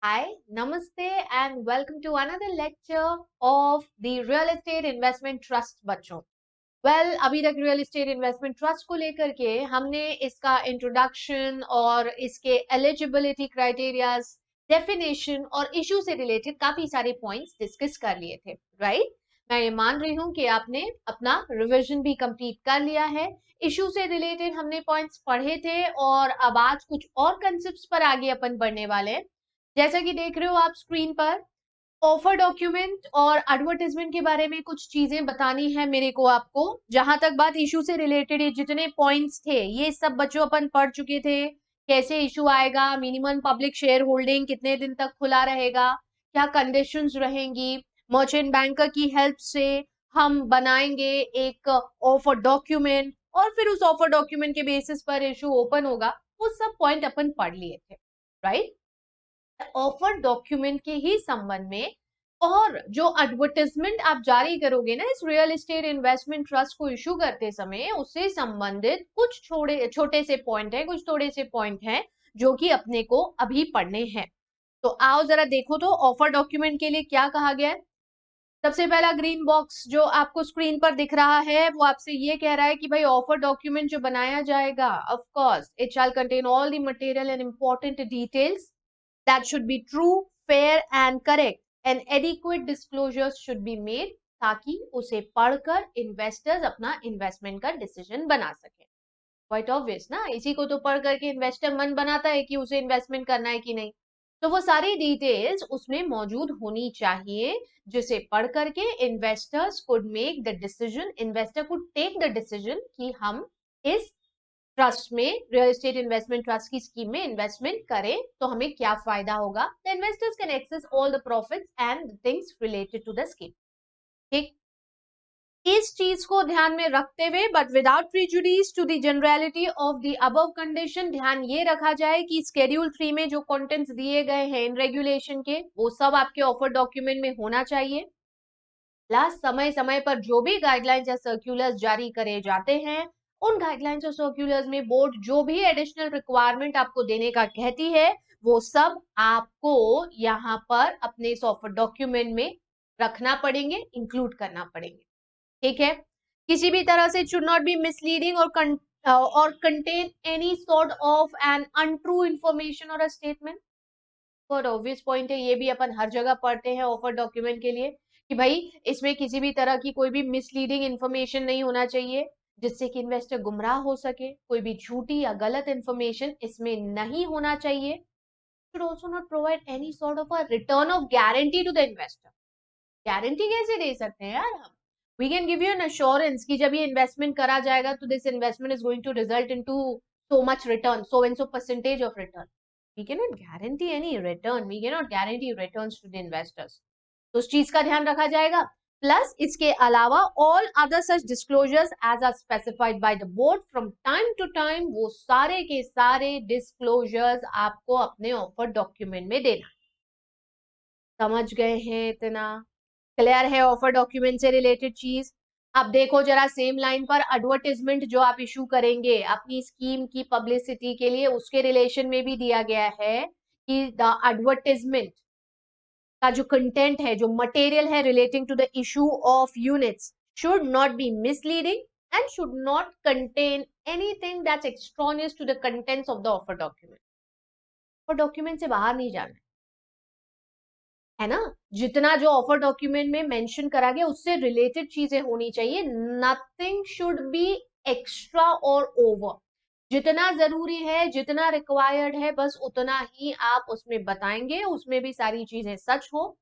Hi, Namaste, and welcome to another lecture of the Real Estate Investment Trust बच्चों। अभी तक real estate investment trust को लेकर के हमने इसका इंट्रोडक्शन और इसके एलिजिबिलिटी क्राइटेरियाज, डेफिनेशन और इशू से रिलेटेड काफी सारे पॉइंट्स डिस्कस कर लिए थे, राइट? मैं ये मान रही हूँ कि आपने अपना रिवीजन भी कंप्लीट कर लिया है। इशू से रिलेटेड हमने पॉइंट्स पढ़े थे और अब आज कुछ और कंसेप्ट्स पर आगे अपन बढ़ने वाले हैं। जैसा कि देख रहे हो आप स्क्रीन पर, ऑफर डॉक्यूमेंट और एडवर्टाइजमेंट के बारे में कुछ चीजें बतानी है मेरे को आपको। जहां तक बात इशू से रिलेटेड ये जितने पॉइंट्स थे ये सब बच्चों अपन पढ़ चुके थे। कैसे इशू आएगा, मिनिमम पब्लिक शेयर होल्डिंग कितने दिन तक खुला रहेगा, क्या कंडीशंस रहेंगी, मर्चेंट बैंकर की हेल्प से हम बनाएंगे एक ऑफर डॉक्यूमेंट और फिर उस ऑफर डॉक्यूमेंट के बेसिस पर इशू ओपन होगा। वो सब पॉइंट अपन पढ़ लिए थे, राइट? ऑफर डॉक्यूमेंट के ही संबंध में और जो एडवर्टाइजमेंट आप जारी करोगे ना इस रियल एस्टेट इन्वेस्टमेंट ट्रस्ट को इशू करते समय, उससे संबंधित कुछ छोटे छोटे से पॉइंट है, कुछ थोड़े से पॉइंट हैं जो कि अपने को अभी पढ़ने हैं। तो आओ जरा देखो तो ऑफर डॉक्यूमेंट के लिए क्या कहा गया है। सबसे पहला ग्रीन बॉक्स जो आपको स्क्रीन पर दिख रहा है वो आपसे ये कह रहा है कि भाई ऑफर डॉक्यूमेंट जो बनाया जाएगा, of course it shall contain all the material and important details that should be true, fair and correct and adequate disclosures should be made ताकि उसे पढ़कर इन्वेस्टर्स अपना इन्वेस्टमेंट का डिसीजन बना सके। क्वाइट ऑब्वियस ना, इसी को तो पढ़ करके इन्वेस्टर मन बनाता है कि उसे इन्वेस्टमेंट करना है कि नहीं। तो वो सारी डिटेल्स उसमें मौजूद होनी चाहिए जिसे पढ़ करके investors could make the decision, investor could take the decision कि हम इस ट्रस्ट में, रियल एस्टेट इन्वेस्टमेंट ट्रस्ट की स्कीम में इन्वेस्टमेंट करें तो हमें क्या फायदा होगा। The investors can access all the profits and things related to the scheme. ठीक, इस चीज को ध्यान में रखते हुए but without prejudice to the generality of the above condition, ध्यान ये रखा जाए कि स्केड्यूल 3 में जो कंटेंट्स दिए गए हैं इन रेगुलेशन के, वो सब आपके ऑफर डॉक्यूमेंट में होना चाहिए। प्लस समय समय पर जो भी गाइडलाइंस या सर्क्यूलर्स जारी करे जाते हैं, उन गाइडलाइंस और सर्क्यूलर्स में बोर्ड जो भी एडिशनल रिक्वायरमेंट आपको देने का कहती है वो सब आपको यहाँ पर अपने सॉफ्टवेयर डॉक्यूमेंट में रखना पड़ेंगे, इंक्लूड करना पड़ेंगे। ठीक है, किसी भी तरह से शुड नॉट बी मिसलीडिंग और contain any sort of an untrue information और अ स्टेटमेंट। बहुत ऑब्वियस पॉइंट है, ये भी अपन हर जगह पढ़ते हैं ऑफर डॉक्यूमेंट के लिए कि भाई इसमें किसी भी तरह की कोई भी मिसलीडिंग इंफॉर्मेशन नहीं होना चाहिए जिससे कि इन्वेस्टर गुमराह हो सके। कोई भी झूठी या गलत इंफॉर्मेशन इसमें नहीं होना चाहिए। should also not provide any sort of a return of guarantee to the investor। Guarantee कैसे दे सकते हैं यार हम? We can give you an assurance कि जब ये इन्वेस्टमेंट करा जाएगा तो this investment is going to result into so much return, so and so percentage of return। We cannot guarantee any return, we cannot guarantee returns to the investors। तो उस चीज का ध्यान रखा जाएगा। प्लस इसके अलावा all other such disclosures as are specified by the board from time to time, वो सारे के सारे डिस्क्लोजर्स आपको अपने ऑफर डॉक्यूमेंट में देना। समझ गए हैं इतना? क्लियर है ऑफर डॉक्यूमेंट से रिलेटेड चीज? अब देखो जरा सेम लाइन पर एडवर्टाइजमेंट जो आप इशू करेंगे अपनी स्कीम की पब्लिसिटी के लिए, उसके रिलेशन में भी दिया गया है कि द एडवर्टाइजमेंट का जो कंटेंट है, जो मटेरियल है relating to the issue of units should not be misleading and should not contain anything that's extraneous to the contents of the offer document. Offer document से बाहर नहीं जाना है ना। जितना जो ऑफर डॉक्यूमेंट में मेंशन करा गया उससे रिलेटेड चीजें होनी चाहिए। नथिंग शुड बी एक्स्ट्रा और ओवर। जितना जरूरी है, जितना रिक्वायर्ड है, बस उतना ही आप उसमें बताएंगे। उसमें भी सारी चीजें सच हो,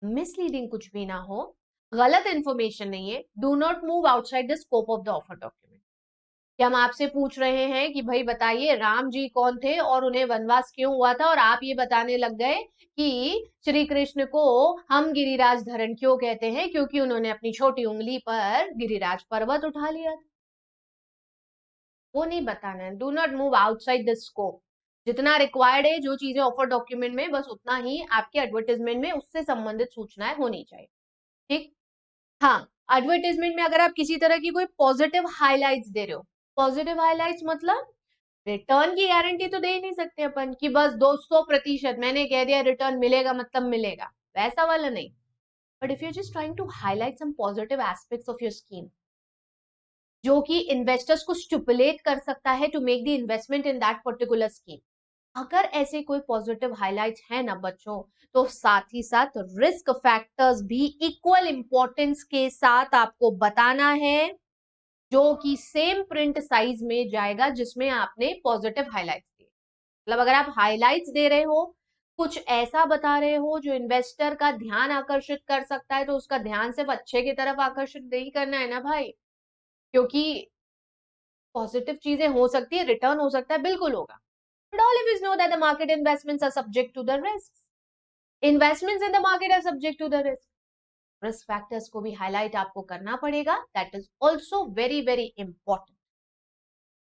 मिसलीडिंग कुछ भी ना हो, गलत इंफॉर्मेशन नहीं है। Do not move outside the scope of the offer document. कि हम आपसे पूछ रहे हैं कि भाई बताइए राम जी कौन थे और उन्हें वनवास क्यों हुआ था, और आप ये बताने लग गए कि श्री कृष्ण को हम गिरिराज धरण क्यों कहते हैं, क्योंकि उन्होंने अपनी छोटी उंगली पर गिरिराज पर्वत उठा लिया था। वो नहीं बताना है। Do not move outside the scope. जितना रिक्वायर्ड है, जो चीजें ऑफर डॉक्यूमेंट में, बस उतना ही आपके एडवर्टाइजमेंट में उससे संबंधित सूचनाएं होनी चाहिए। ठीक, हाँ, एडवर्टाइजमेंट में अगर आप किसी तरह की कोई पॉजिटिव हाइलाइट्स दे रहे हो, पॉजिटिव हाइलाइट्स मतलब रिटर्न की गारंटी तो दे ही नहीं सकते अपन कि बस 200% मैंने कह दिया रिटर्न मिलेगा मतलब मिलेगा, वैसा वाला नहीं। But if you just trying to highlight some positive aspects of your scheme जो कि इन्वेस्टर्स को स्टिपुलेट कर सकता है to make the investment in that particular scheme, अगर ऐसे कोई पॉजिटिव हाइलाइट्स है ना बच्चों, तो साथ ही साथ रिस्क फैक्टर्स भी इक्वल इंपॉर्टेंस के साथ आपको बताना है, जो कि सेम प्रिंट साइज में जाएगा जिसमें आपने पॉजिटिव हाइलाइट्स दिए। मतलब अगर आप हाइलाइट्स दे रहे हो, कुछ ऐसा बता रहे हो जो इन्वेस्टर का ध्यान आकर्षित कर सकता है, तो उसका ध्यान सिर्फ अच्छे की तरफ आकर्षित नहीं करना है ना भाई, क्योंकि पॉजिटिव चीजें हो सकती है, रिटर्न हो सकता है, बिल्कुल होगा। But all of us know that the market investments are subject to the risks. Investments in the market are subject to the risk. Risk factors को भी highlight आपको करना पड़ेगा. That is also very very important.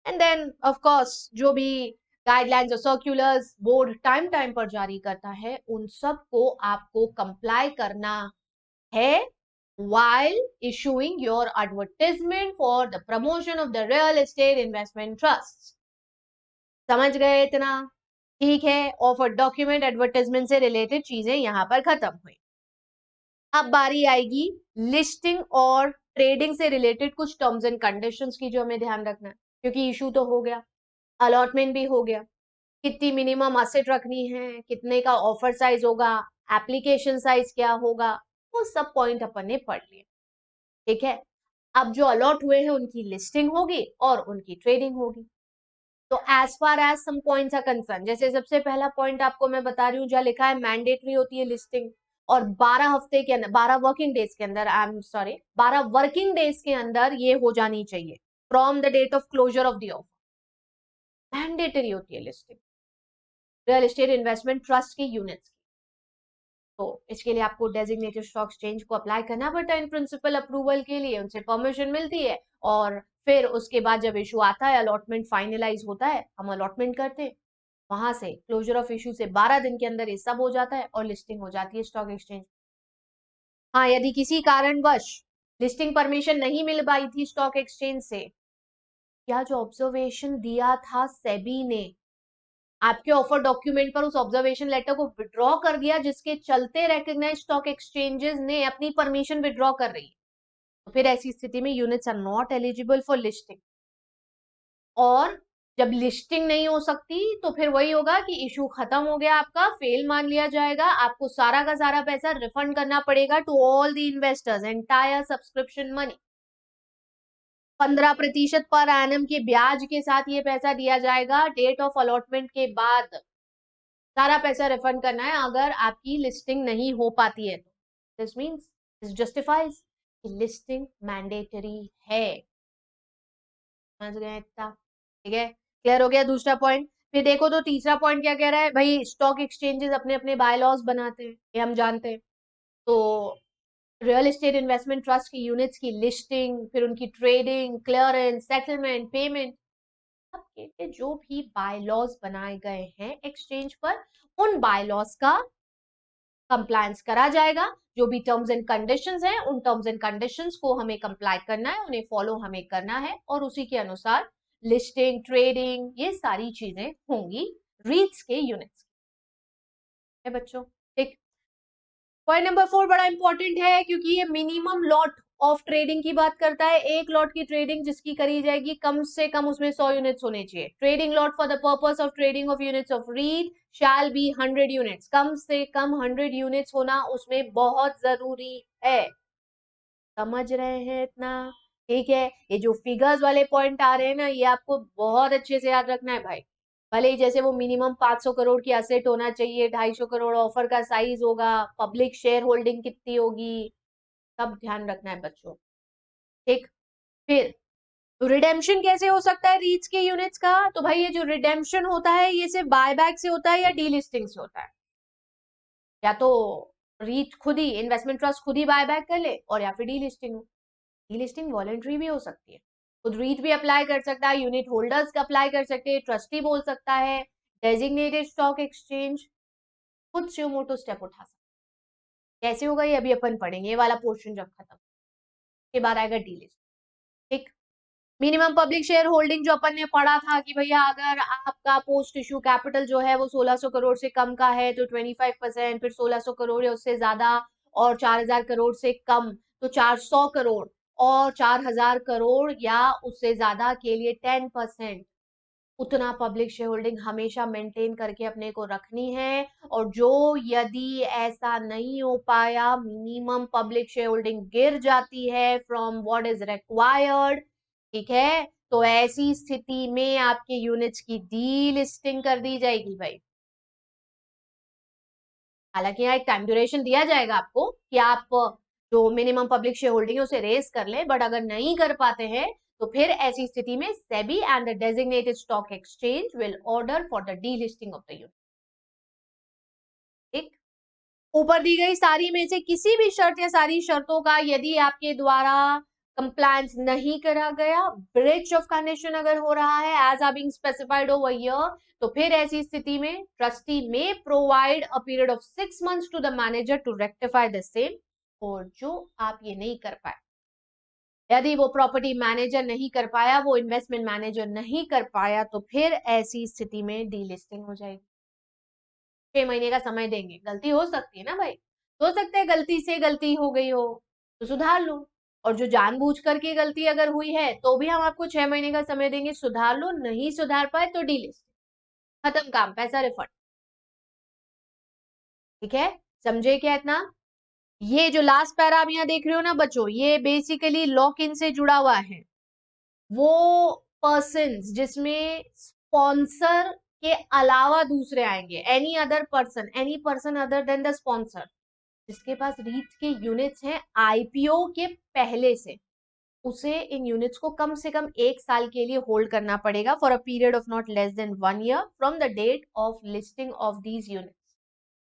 And then of course जो भी guidelines और circulars board time time पर जारी करता है, उन सब को आपको कंप्लाई करना है while issuing your advertisement for the promotion of the real estate investment trusts. समझ गए इतना? ठीक है, ऑफर डॉक्यूमेंट एडवर्टाइजमेंट से रिलेटेड चीजें यहां पर खत्म हुई। अब बारी आएगी लिस्टिंग और ट्रेडिंग से रिलेटेड कुछ टर्म्स एंड कंडीशंस की, जो हमें ध्यान रखना है, क्योंकि इशू तो हो गया, अलॉटमेंट भी हो गया, कितनी मिनिमम असेट रखनी है, कितने का ऑफर साइज होगा, एप्लीकेशन साइज क्या होगा, वो सब पॉइंट अपन ने पढ़ लिया। ठीक है, अब जो अलॉट हुए हैं उनकी लिस्टिंग होगी और उनकी ट्रेडिंग होगी। तो as far as some points are concern, जैसे सबसे पहला पॉइंट आपको मैं बता रही हूँ, जहाँ लिखा है मैंडेटरी होती है लिस्टिंग, और 12 हफ्ते के अंदर, 12 वर्किंग डेज के अंदर, I am sorry, 12 working days के अंदर ये हो जानी चाहिए from the date of closure of the offer. Mandatory होती है listing real estate investment trust के यूनिट्स। तो इसके लिए आपको डेजिग्नेटेड स्टॉक एक्सचेंज को अप्लाई करना पड़ता है इन प्रिंसिपल अप्रूवल के लिए, उनसे परमिशन मिलती है, और फिर उसके बाद जब इशू आता है, अलॉटमेंट फाइनलाइज होता है, हम अलॉटमेंट करते हैं, वहां से क्लोजर ऑफ इशू से 12 दिन के अंदर ये सब हो जाता है और लिस्टिंग हो जाती है स्टॉक एक्सचेंज। हाँ, यदि किसी कारणवश लिस्टिंग परमिशन नहीं मिल पाई थी स्टॉक एक्सचेंज से, या जो ऑब्जर्वेशन दिया था सेबी ने आपके ऑफर डॉक्यूमेंट पर, उस ऑब्जर्वेशन लेटर को विड्रॉ कर दिया, जिसके चलते रिकॉग्नाइज्ड स्टॉक एक्सचेंजेस ने अपनी परमिशन विड्रॉ कर रही है, तो फिर ऐसी स्थिति में units are not eligible for listing. और जब लिस्टिंग नहीं हो सकती तो फिर वही होगा कि इशू खत्म हो गया, आपका फेल मान लिया जाएगा, आपको सारा का सारा पैसा रिफंड करना पड़ेगा to all the investors, entire subscription money. 15% per annum के ब्याज के साथ ये पैसा दिया जाएगा, डेट ऑफ अलॉटमेंट के बाद सारा पैसा रिफंड करना है अगर आपकी लिस्टिंग नहीं हो पाती है तो। दिस मीन्स, दिस जस्टिफाइज कि लिस्टिंग मैंडेटरी है। समझ गए इतना? ठीक है, क्लियर हो गया दूसरा पॉइंट। फिर देखो तो तीसरा पॉइंट क्या कह रहा है भाई, स्टॉक एक्सचेंजेस अपने अपने बाय लॉज बनाते हैं, ये हम जानते हैं। तो रियल एस्टेट इन्वेस्टमेंट ट्रस्ट की यूनिट्स की लिस्टिंग, फिर उनकी ट्रेडिंग, क्लियरेंस, सेटलमेंट, पेमेंट, सबके लिए जो भी बाय लॉज बनाए गए हैं एक्सचेंज पर, उन बाय लॉज का कंप्लायंस करा जाएगा। जो भी टर्म्स एंड कंडीशंस हैं, उन टर्म्स एंड कंडीशंस को हमें कंप्लाई करना है, उन्हें फॉलो हमें करना है, और उसी के अनुसार लिस्टिंग, ट्रेडिंग, ये सारी चीजें होंगी रीट्स के यूनिट्स है बच्चों। ठीक, पॉइंट नंबर 4 बड़ा इंपॉर्टेंट है, क्योंकि ये मिनिमम लॉट ऑफ ट्रेडिंग की बात करता है। एक लॉट की ट्रेडिंग जिसकी करी जाएगी, कम से कम उसमें 100 यूनिट्स होने चाहिए। Trading lot for the purpose of trading of units of REIT shall be 100 units, कम से कम 100 यूनिट्स होना उसमें बहुत जरूरी है। समझ रहे हैं इतना? ठीक है, ये जो फिगर्स वाले पॉइंट आ रहे हैं ना, ये आपको बहुत अच्छे से याद रखना है भाई। भले ही जैसे वो मिनिमम 500 करोड़ की असेट होना चाहिए, 250 करोड़ ऑफर का साइज होगा, पब्लिक शेयर होल्डिंग कितनी होगी, सब ध्यान रखना है बच्चों। ठीक, फिर रिडेम्पशन कैसे हो सकता है रीट्स के यूनिट्स का? तो भाई ये जो रिडेम्पशन होता है, ये सिर्फ बायबैक से होता है या डीलिस्टिंग से होता है? या तो रीट खुद ही, इन्वेस्टमेंट ट्रस्ट खुद ही बायबैक कर ले, और या फिर डीलिस्टिंग हो। डीलिस्टिंग वॉलंटरी भी हो सकती है, खुद रीट भी अप्लाई कर सकता है, यूनिट होल्डर्स का अप्लाई कर सकते हैं, ट्रस्टी बोल सकता है, डेजिग्नेटेड स्टॉक एक्सचेंज खुद से मोटो स्टेप उठा सकता है। कैसे होगा ये अभी अपन पढ़ेंगे, ये वाला पोर्शन जब खत्म, के बाद आएगा डीलिस्ट। ठीक, मिनिमम पब्लिक शेयर होल्डिंग जो अपन ने पढ़ा था कि भैया अगर आपका पोस्ट इश्यू कैपिटल जो है वो 1600 करोड़ से कम का है तो 25%, फिर 1600 करोड़ या उससे ज्यादा और 4000 करोड़ से कम तो 400 करोड़ और 4000 करोड़ या उससे ज्यादा के लिए 10%, उतना पब्लिक शेयर होल्डिंग हमेशा मेंटेन करके अपने को रखनी है। और जो यदि ऐसा नहीं हो पाया, मिनिमम पब्लिक शेयर होल्डिंग गिर जाती है फ्रॉम व्हाट इज रिक्वायर्ड, ठीक है, तो ऐसी स्थिति में आपके यूनिट्स की डी लिस्टिंग कर दी जाएगी भाई। हालांकि यहाँ एक टाइम ड्यूरेशन दिया जाएगा आपको कि आप जो मिनिमम पब्लिक शेयर होल्डिंग है उसे रेस कर ले, बट अगर नहीं कर पाते हैं तो फिर ऐसी स्थिति में SEBI and the designated stock exchange will order for the D listing of the unit. ठीक, ऊपर दी गई सारी में से किसी भी शर्त या सारी शर्तों का यदि आपके द्वारा कंप्लायंस नहीं करा गया, ब्रीच ऑफ कंडीशन अगर हो रहा है as are being specified over here, तो फिर ऐसी स्थिति में trustee may provide a period of 6 months to the manager to rectify the same. और जो आप ये नहीं कर पाए, यदि वो प्रॉपर्टी मैनेजर नहीं कर पाया, वो इन्वेस्टमेंट मैनेजर नहीं कर पाया, तो फिर ऐसी स्थिति में डीलिस्टिंग हो जाएगी। 6 महीने का समय देंगे, गलती हो सकती है ना भाई, हो सकता है गलती से गलती हो गई हो तो सुधार लो, और जो जानबूझ करके गलती अगर हुई है तो भी हम आपको 6 महीने का समय देंगे, सुधार लो, नहीं सुधार पाए तो डीलिस्ट, खत्म काम, पैसा रिफंड। ठीक है, समझे क्या इतना? ये जो लास्ट पैरा आप यहाँ देख रहे हो ना बच्चों, ये बेसिकली लॉक इन से जुड़ा हुआ है। वो पर्सन जिसमें स्पॉन्सर के अलावा दूसरे आएंगे, any person other than the sponsor, जिसके पास रीट के यूनिट्स हैं आईपीओ के पहले से, उसे इन यूनिट्स को कम से कम 1 साल के लिए होल्ड करना पड़ेगा for a period of not less than 1 year from the date of listing of these units.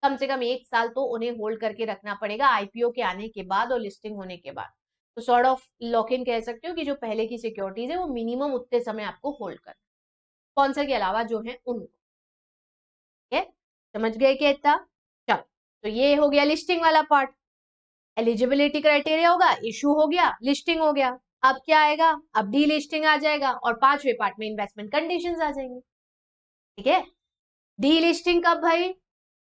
कम से कम 1 साल तो उन्हें होल्ड करके रखना पड़ेगा आईपीओ के आने के बाद और लिस्टिंग होने के बाद। तो सॉर्ट ऑफ लॉक इन कह सकते हो कि जो पहले की सिक्योरिटीज है वो मिनिमम उतने समय आपको होल्ड कर, स्पॉन्सर के अलावा जो है उनको। ठीक है, समझ गए क्या इतना? चलो, तो ये हो गया लिस्टिंग वाला पार्ट। एलिजिबिलिटी क्राइटेरिया होगा, इशू हो गया, लिस्टिंग हो गया। अब क्या आएगा? अब डी लिस्टिंग आ जाएगा और 5वें पार्ट में इन्वेस्टमेंट कंडीशंस आ जाएंगे। ठीक है, डी लिस्टिंग कब भाई?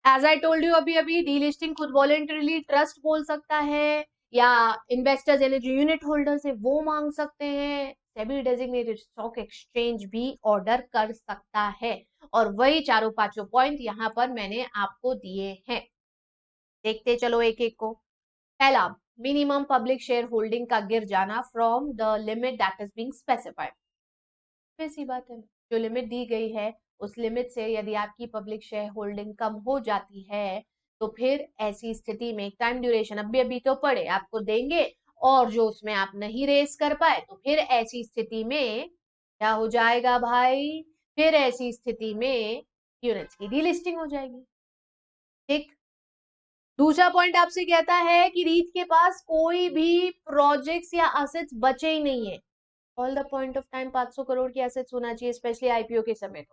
एज आई टोल्ड यू अभी अभी, डी लिस्टिंग खुद वॉलेंटरीली ट्रस्ट बोल सकता है या इन्वेस्टर्स यानी जो यूनिट होल्डर्स है वो मांग सकते हैं, सेबी डेजिग्नेटेड स्टॉक एक्सचेंज भी ऑर्डर कर सकता है। और वही चारों पांचों पॉइंट यहाँ पर मैंने आपको दिए हैं, देखते चलो एक एक को। पहला, मिनिमम पब्लिक शेयर होल्डिंग का गिर जाना from the limit that is being specified. ऐसी बात है, जो लिमिट दी गई है उस लिमिट से यदि आपकी पब्लिक शेयर होल्डिंग कम हो जाती है तो फिर ऐसी स्थिति में टाइम ड्यूरेशन अभी अभी तो पड़े आपको देंगे, और जो उसमें आप नहीं रेस कर पाए तो फिर ऐसी स्थिति में क्या हो जाएगा भाई? फिर ऐसी स्थिति में यूनिट्स की डीलिस्टिंग हो जाएगी। ठीक, दूसरा पॉइंट आपसे कहता है कि रीट के पास कोई भी प्रोजेक्ट्स या असेट्स बचे ही नहीं है। All the point of time 500 crore की एसेट्स होना चाहिए, स्पेशली आईपीओ के समय।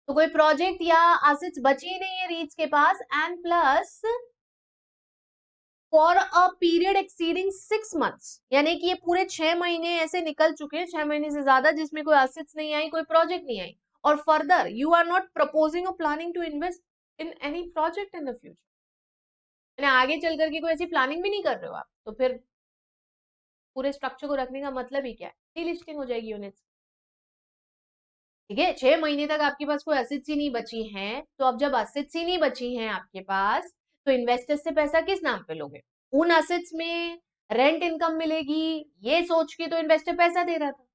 तो कोई प्रोजेक्ट या असेट्स बची ही नहीं है रीट्स के पास, and plus for a period exceeding 6 months, यानी कि ये पूरे 6 महीने ऐसे निकल चुके हैं, 6 महीने से ज्यादा, जिसमें कोई असेट्स नहीं आई, कोई प्रोजेक्ट नहीं आई, और further you are not proposing और planning to invest in any project in the future, यानी आगे चल करके कोई ऐसी प्लानिंग भी नहीं कर रहे हो आप, तो फिर पूरे स्ट्रक्चर को रखने का मतलब ही क्या है? डीलिस्टिंग हो जाएगी यूनिट्स। ठीक है, 6 महीने तक आपके पास कोई असेट्स ही नहीं बची हैं, तो अब जब असेट्स ही नहीं बची हैं आपके पास, तो इन्वेस्टर्स से पैसा किस नाम पे लोगे? उन असेट्स में रेंट इनकम मिलेगी ये सोच के तो इन्वेस्टर पैसा दे रहा था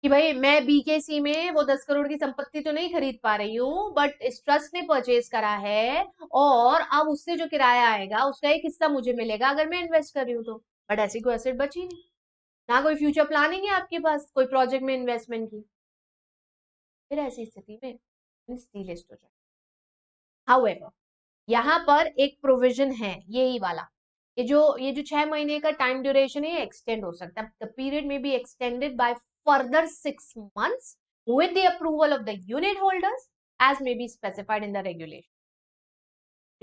कि भाई मैं बीकेसी में वो 10 करोड़ की संपत्ति तो नहीं खरीद पा रही हूँ, बट इस ट्रस्ट ने परचेज करा है और अब उससे जो किराया आएगा उसका एक हिस्सा मुझे मिलेगा अगर मैं इन्वेस्ट कर रही हूँ तो। बट ऐसी कोई एसेट बची नहीं, ना कोई फ्यूचर प्लानिंग है आपके पास कोई प्रोजेक्ट में इन्वेस्टमेंट की, फिर ऐसी स्थिति में डीलिस्ट हो जाए। हाउएवर, यहाँ पर एक प्रोविजन है यही वाला, ये जो 6 महीने का टाइम ड्यूरेशन है एक्सटेंड हो सकता है, द पीरियड में be extended by further 6 months with the approval of the unit holders as may be specified in the regulation।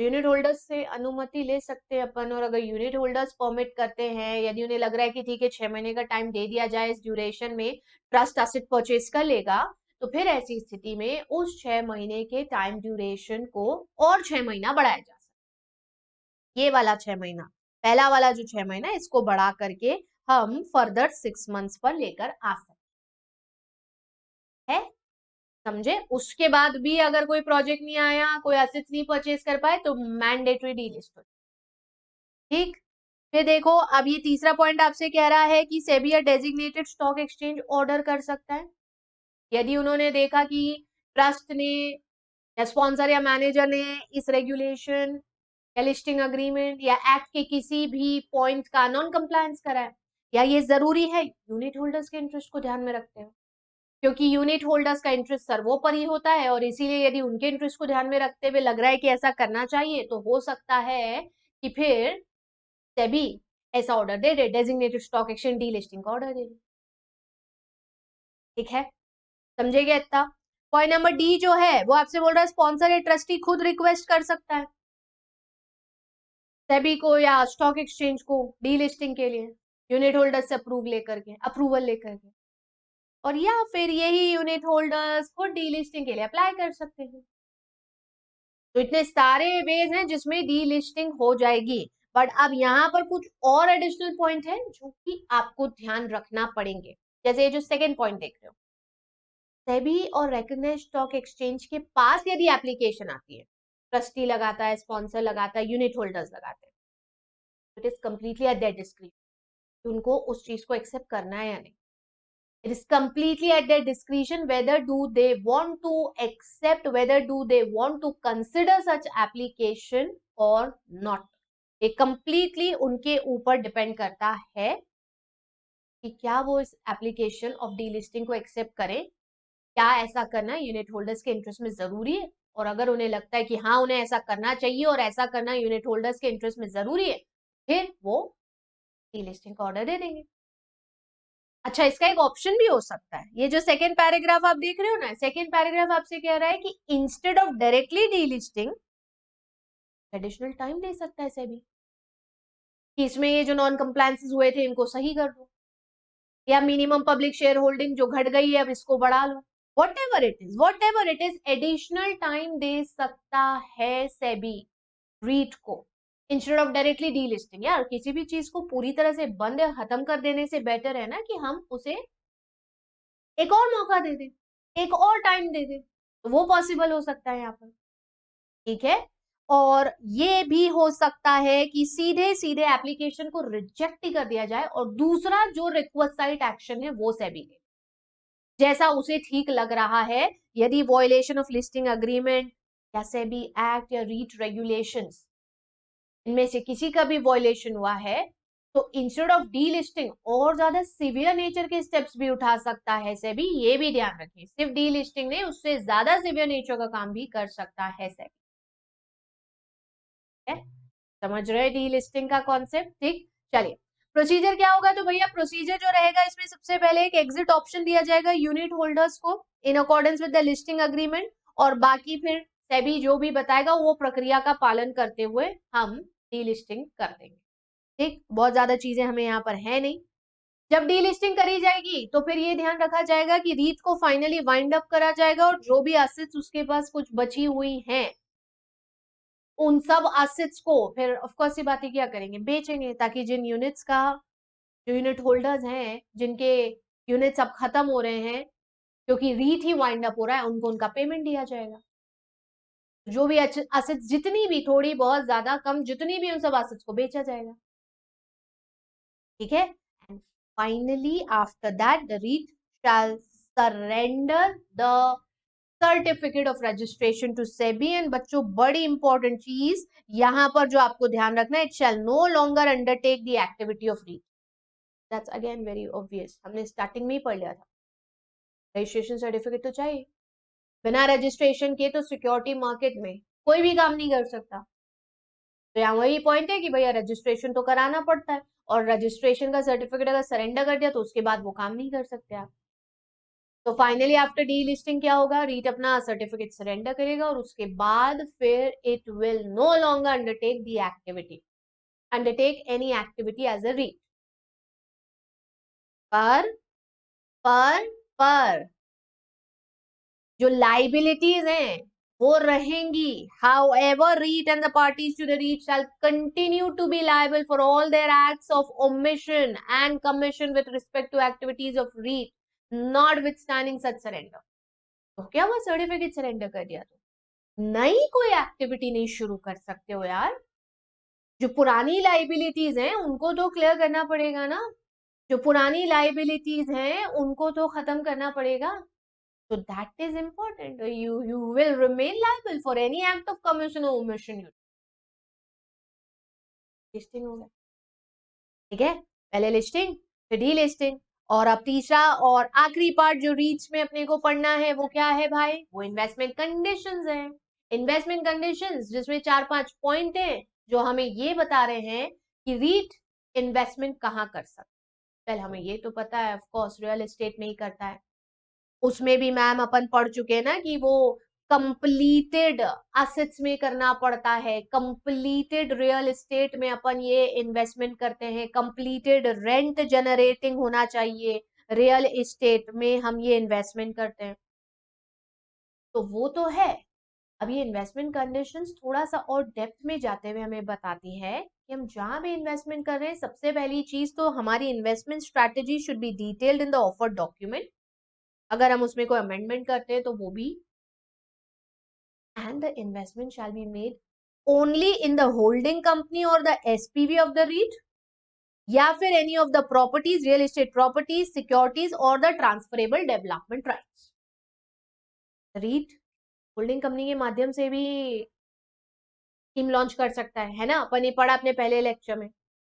Unit holders से अनुमति ले सकते हैं अपन, और अगर यूनिट होल्डर्स परमिट करते हैं, यदि उन्हें लग रहा है कि ठीक है 6 महीने का टाइम दे दिया जाए, इस ड्यूरेशन में ट्रस्ट एसेट परचेज कर लेगा, तो फिर ऐसी स्थिति में उस 6 महीने के टाइम ड्यूरेशन को और 6 महीना बढ़ाया जा सकता है। ये वाला 6 महीना, पहला वाला जो 6 महीना, इसको बढ़ा करके हम फर्दर 6 मंथ्स पर लेकर आ सकते हैं। समझे? उसके बाद भी अगर कोई प्रोजेक्ट नहीं आया, कोई एसेट्स नहीं परचेज कर पाए, तो मैंडेटरी डीलिस्ट हो। ठीक, फिर देखो अब ये तीसरा पॉइंट आपसे कह रहा है कि सेबी या डेजिग्नेटेड स्टॉक एक्सचेंज ऑर्डर कर सकता है, यदि उन्होंने देखा कि ट्रस्ट ने या स्पॉन्सर या मैनेजर ने इस रेगुलेशन या लिस्टिंग अग्रीमेंट या एक्ट के किसी भी पॉइंट का नॉन कंप्लायंस करा है, या ये जरूरी है यूनिट होल्डर्स के इंटरेस्ट को ध्यान में रखते हुए, क्योंकि यूनिट होल्डर्स का इंटरेस्ट सर्वोपरि होता है, और इसीलिए यदि उनके इंटरेस्ट को ध्यान में रखते हुए लग रहा है कि ऐसा करना चाहिए, तो हो सकता है कि फिर सेबी ऐसा ऑर्डर दे दे, डेजिग्नेटेड स्टॉक एक्सचेंज डीलिस्टिंग का ऑर्डर दे दे। ठीक है, समझेगा इतना? पॉइंट नंबर डी जो है वो आपसे बोल रहा है स्पॉन्सर या ट्रस्टी खुद रिक्वेस्ट कर सकता है सेबी को या स्टॉक एक्सचेंज को डीलिस्टिंग के लिए, यूनिट होल्डर से अप्रूवल लेकर के, और या फिर यही यूनिट होल्डर्स खुद डीलिस्टिंग के लिए अप्लाई कर सकते हैं। तो इतने सारे वेज हैं जिसमें डीलिस्टिंग हो जाएगी, बट अब यहाँ पर कुछ और एडिशनल पॉइंट है जो कि आपको ध्यान रखना पड़ेंगे। जैसे ये जो सेकेंड पॉइंट देख रहे हो, सेबी और रिकॉग्नाइज्ड स्टॉक एक्सचेंज के पास यदि एप्लीकेशन आती है, ट्रस्टी लगाता है, स्पॉन्सर लगाता है, यूनिट होल्डर्स लगाते हैं, it is completely eight there description उनको उस चीज को एक्सेप्ट करना है या नहीं। It is completely at their discretion whether do they want to accept, whether do they want to consider such application or not. ये completely उनके ऊपर डिपेंड करता है कि क्या वो इस एप्लीकेशन ऑफ डीलिस्टिंग को एक्सेप्ट करें, क्या ऐसा करना यूनिट होल्डर्स के इंटरेस्ट में जरूरी है, और अगर उन्हें लगता है कि हाँ उन्हें ऐसा करना चाहिए और ऐसा करना यूनिट होल्डर्स के इंटरेस्ट में जरूरी है, फिर वो डीलिस्टिंग का ऑर्डर दे देंगे। अच्छा, इसका एक ऑप्शन भी हो सकता है, ये जो सेकेंड पैराग्राफ आप देख रहे हो ना, सेकेंड पैराग्राफ आपसे कह रहा है कि instead of directly delisting additional time दे सकता है सेबी कि इसमें ये जो नॉन कंप्लायंसेस हुए थे इनको सही कर दो, या मिनिमम पब्लिक शेयर होल्डिंग जो घट गई है अब इसको बढ़ा लो, whatever it is additional time दे सकता है सेबी रीट को, इंस्टेड ऑफ डायरेक्टली डीलिस्टिंग। यार किसी भी चीज को पूरी तरह से बंद या खत्म कर देने से बेटर है ना कि हम उसे एक और मौका दे दे, एक और टाइम दे दे, तो वो पॉसिबल हो सकता है यहाँ पर। ठीक है, और ये भी हो सकता है कि सीधे सीधे एप्लीकेशन को रिजेक्ट ही कर दिया जाए और दूसरा जो रिक्वेस्ट एक्शन है वो सेबी ले, जैसा उसे ठीक लग रहा है। यदि वॉयलेशन ऑफ लिस्टिंग अग्रीमेंट या सेबी एक्ट या रीट रेगुलेशंस, इनमें से किसी का भी वॉयलेशन हुआ है, तो इंस्टेड ऑफ डीलिस्टिंग और ज्यादा सिवियर नेचर के स्टेप्स भी उठा सकता है सेबी, ये भी ध्यान रखिए, सिर्फ डीलिस्टिंग नहीं, उससे ज्यादा सिवियर नेचर का काम भी कर सकता है सेबी। समझ रहे डीलिस्टिंग का कॉन्सेप्ट? ठीक, चलिए प्रोसीजर क्या होगा, तो भैया प्रोसीजर जो रहेगा इसमें सबसे पहले एक एग्जिट ऑप्शन दिया जाएगा यूनिट होल्डर्स को in accordance with the listing agreement, और बाकी फिर सेबी जो भी बताएगा वो प्रक्रिया का पालन करते हुए हम डीलिस्टिंग कर देंगे। ठीक, बहुत ज्यादा चीजें हमें यहाँ पर है नहीं। जब डीलिस्टिंग करी जाएगी तो फिर ये ध्यान रखा जाएगा कि रीट को फाइनली वाइंड अप करा जाएगा, और जो भी एसेट्स उसके पास कुछ बची हुई हैं उन सब एसेट्स को फिर ऑफ कोर्स ये बातें क्या करेंगे, बेचेंगे, ताकि जिन यूनिट्स का, जो यूनिट होल्डर्स हैं जिनके यूनिट्स अब खत्म हो रहे हैं क्योंकि रीट ही वाइंड अप हो रहा है, उनको उनका पेमेंट दिया जाएगा। जो भी एसेट्स जितनी भी, थोड़ी बहुत ज्यादा कम जितनी भी, उन सब एसेट्स को बेचा जाएगा। ठीक है, and finally after that the REIT shall surrender the certificate of registration to SEBI. And बच्चों बड़ी इंपॉर्टेंट चीज यहां पर जो आपको ध्यान रखना है, it shall no longer undertake the activity of REIT. That's again very obvious, हमने स्टार्टिंग में ही पढ़ लिया था, रजिस्ट्रेशन सर्टिफिकेट तो चाहिए, बिना रजिस्ट्रेशन के तो सिक्योरिटी मार्केट में कोई भी काम नहीं कर सकता। तो यहाँ वही पॉइंट है कि भैया रजिस्ट्रेशन तो कराना पड़ता है, और रजिस्ट्रेशन का सर्टिफिकेट अगर सरेंडर कर दिया तो उसके बाद वो काम नहीं कर सकते आप। तो फाइनली आफ्टर डी लिस्टिंग क्या होगा, रीट अपना सर्टिफिकेट सरेंडर करेगा और उसके बाद फिर it will no longer undertake any activity as a REIT. पर पर पर जो लाइबिलिटीज हैं वो रहेंगी। However, REIT and the parties to the REIT shall continue to be liable for all their acts of omission and commission with respect to activities of REIT, notwithstanding such surrender। तो क्या हुआ, certificate surrender कर दिया तो नई कोई activity नहीं शुरू कर सकते हो यार। जो पुरानी लाइबिलिटीज हैं उनको तो क्लियर करना पड़ेगा ना, जो पुरानी लाइबिलिटीज हैं उनको तो खत्म करना पड़ेगा। So that is important. You will remain liable for any act of commission or omission। Listing हो गया, ठीक है, पहले लिस्टिंग फिर डी लिस्टिंग। और अब तीसरा और आखिरी पार्ट जो रीच में अपने को पढ़ना है वो क्या है भाई, वो इन्वेस्टमेंट कंडीशंस है। इन्वेस्टमेंट कंडीशंस जिसमें 4-5 पॉइंट है जो हमें ये बता रहे हैं कि रीट इन्वेस्टमेंट कहाँ कर सकते। पहले हमें ये तो पता है ऑफ कोर्स रियल एस्टेट में ही करता है, उसमें भी मैम अपन पढ़ चुके हैं ना कि वो कंप्लीटेड असेट्स में करना पड़ता है। कंप्लीटेड रियल एस्टेट में अपन ये इन्वेस्टमेंट करते हैं, कंप्लीटेड रेंट जनरेटिंग होना चाहिए रियल एस्टेट में हम ये इन्वेस्टमेंट करते हैं। तो वो तो है। अब ये इन्वेस्टमेंट कंडीशंस थोड़ा सा और डेप्थ में जाते हुए हमें बताती है कि हम जहां भी इन्वेस्टमेंट कर रहे हैं, सबसे पहली चीज तो हमारी investment strategy should be detailed in the offer document. अगर हम उसमें कोई अमेंडमेंट करते हैं तो वो भी। And the investment shall be made only in the holding company or the SPV of the REIT, या फिर any of the properties, real estate properties, securities or the transferable development rights। REIT holding company के माध्यम से भी scheme launch कर सकता है ना, अपन ये पढ़ा अपने पहले लेक्चर में।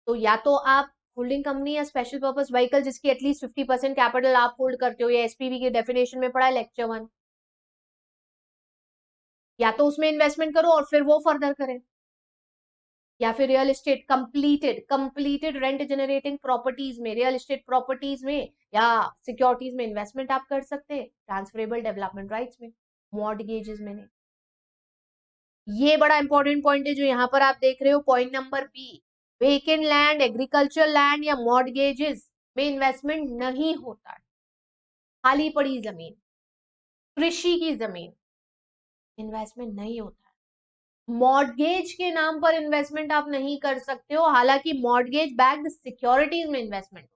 तो या तो आप होल्डिंग कंपनी या स्पेशल पर्पस व्हीकल जिसकी एटलीस्ट 50% कैपिटल आप होल्ड करते हो, या एसपीवी की डेफिनेशन में पढ़ा है लेक्चर 1, या तो उसमें इन्वेस्टमेंट करो और फिर वो फर्दर करें, या फिर real estate completed rent generating properties में, रियल एस्टेट प्रॉपर्टीज में या सिक्योरिटीज में इन्वेस्टमेंट आप कर सकते हैं, ट्रांसफरेबल डेवलपमेंट राइट्स में, मॉर्टगेजेस में नहीं। ये बड़ा इंपॉर्टेंट पॉइंट है जो यहाँ पर आप देख रहे हो, point number B. Vacant land, agriculture land या मॉर्टगेजेस में इन्वेस्टमेंट नहीं होता है। खाली पड़ी जमीन, कृषि की जमीन, इन्वेस्टमेंट नहीं होता है। मॉर्टगेज के नाम पर इन्वेस्टमेंट आप नहीं कर सकते हो, हालांकि मॉर्टगेज बैक्ड सिक्योरिटीज में investment.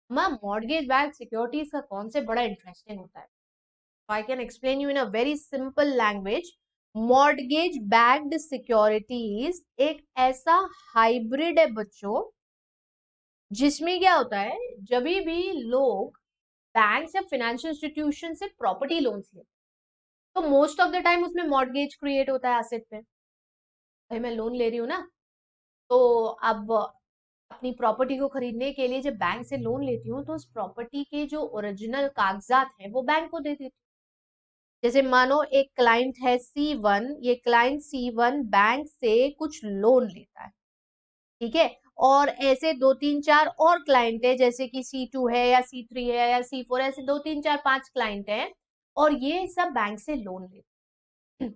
Ma'am mortgage backed securities का कॉन्सेप्ट बड़ा इंटरेस्टिंग होता है। I can explain you in a very simple language. Mortgage backed securities एक ऐसा हाइब्रिड है बच्चों, जिसमें क्या होता है, जब भी लोग बैंक या फाइनेंशियल इंस्टीट्यूशन से प्रॉपर्टी लोन्स लेते तो मोस्ट ऑफ द टाइम उसमें मॉर्टगेज क्रिएट होता है एसेट पे। भाई मैं लोन ले रही हूँ ना, तो अब अपनी प्रॉपर्टी को खरीदने के लिए जब बैंक से लोन लेती हूँ तो उस प्रॉपर्टी के जो ओरिजिनल कागजात हैं वो बैंक को दे देती हूँ। जैसे मानो एक क्लाइंट है C1, ये क्लाइंट C1 बैंक से कुछ लोन लेता है, ठीक है, और ऐसे 2-3-4 और क्लाइंट है जैसे कि C2 है या C3 है या C4, ऐसे 2-3-4-5 क्लाइंट हैं और ये सब बैंक से लोन लेते हैं।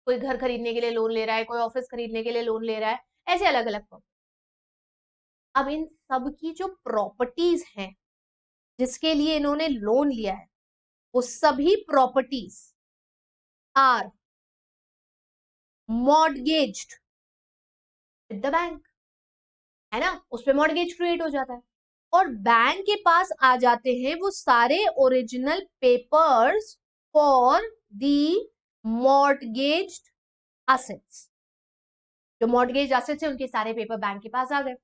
कोई घर खरीदने के लिए लोन ले रहा है, कोई ऑफिस खरीदने के लिए लोन ले रहा है, ऐसे अलग अलग। अब इन सब की जो प्रॉपर्टीज हैं जिसके लिए इन्होंने लोन लिया है, वो सभी properties are mortgaged with the bank, है ना, उस पे मॉर्टगेज क्रिएट हो जाता है और बैंक के पास आ जाते हैं वो सारे original papers for the mortgaged assets. जो मॉर्टगेज असेट्स है उनके सारे पेपर बैंक के पास आ गए।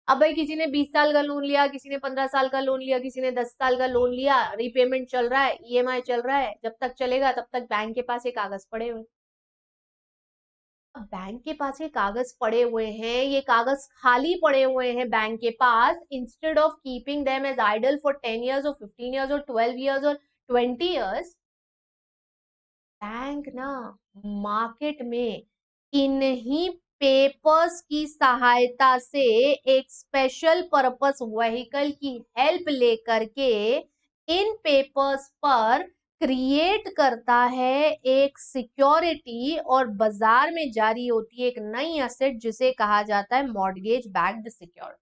अब भाई किसी ने 20 साल का लोन लिया, किसी ने 15 साल का लोन लिया, किसी ने 10 साल का लोन लिया, रीपेमेंट चल रहा है, ईएमआई चल रहा है, जब तक चलेगा तब तक बैंक के पास ये कागज पड़े हुए। अब बैंक के पास ये कागज पड़े हुए हैं, ये कागज खाली पड़े हुए हैं बैंक के पास, instead of keeping them as idle for 10 years और 15 years और 12 years और 20 years, बैंक ना मार्केट में इन्हीं पेपर्स की सहायता से एक स्पेशल पर्पस व्हीकल की हेल्प लेकर के इन पेपर्स पर क्रिएट करता है एक सिक्योरिटी और बाजार में जारी होती है एक नई एसेट जिसे कहा जाता है मॉर्गेज बैक्ड सिक्योरिटी।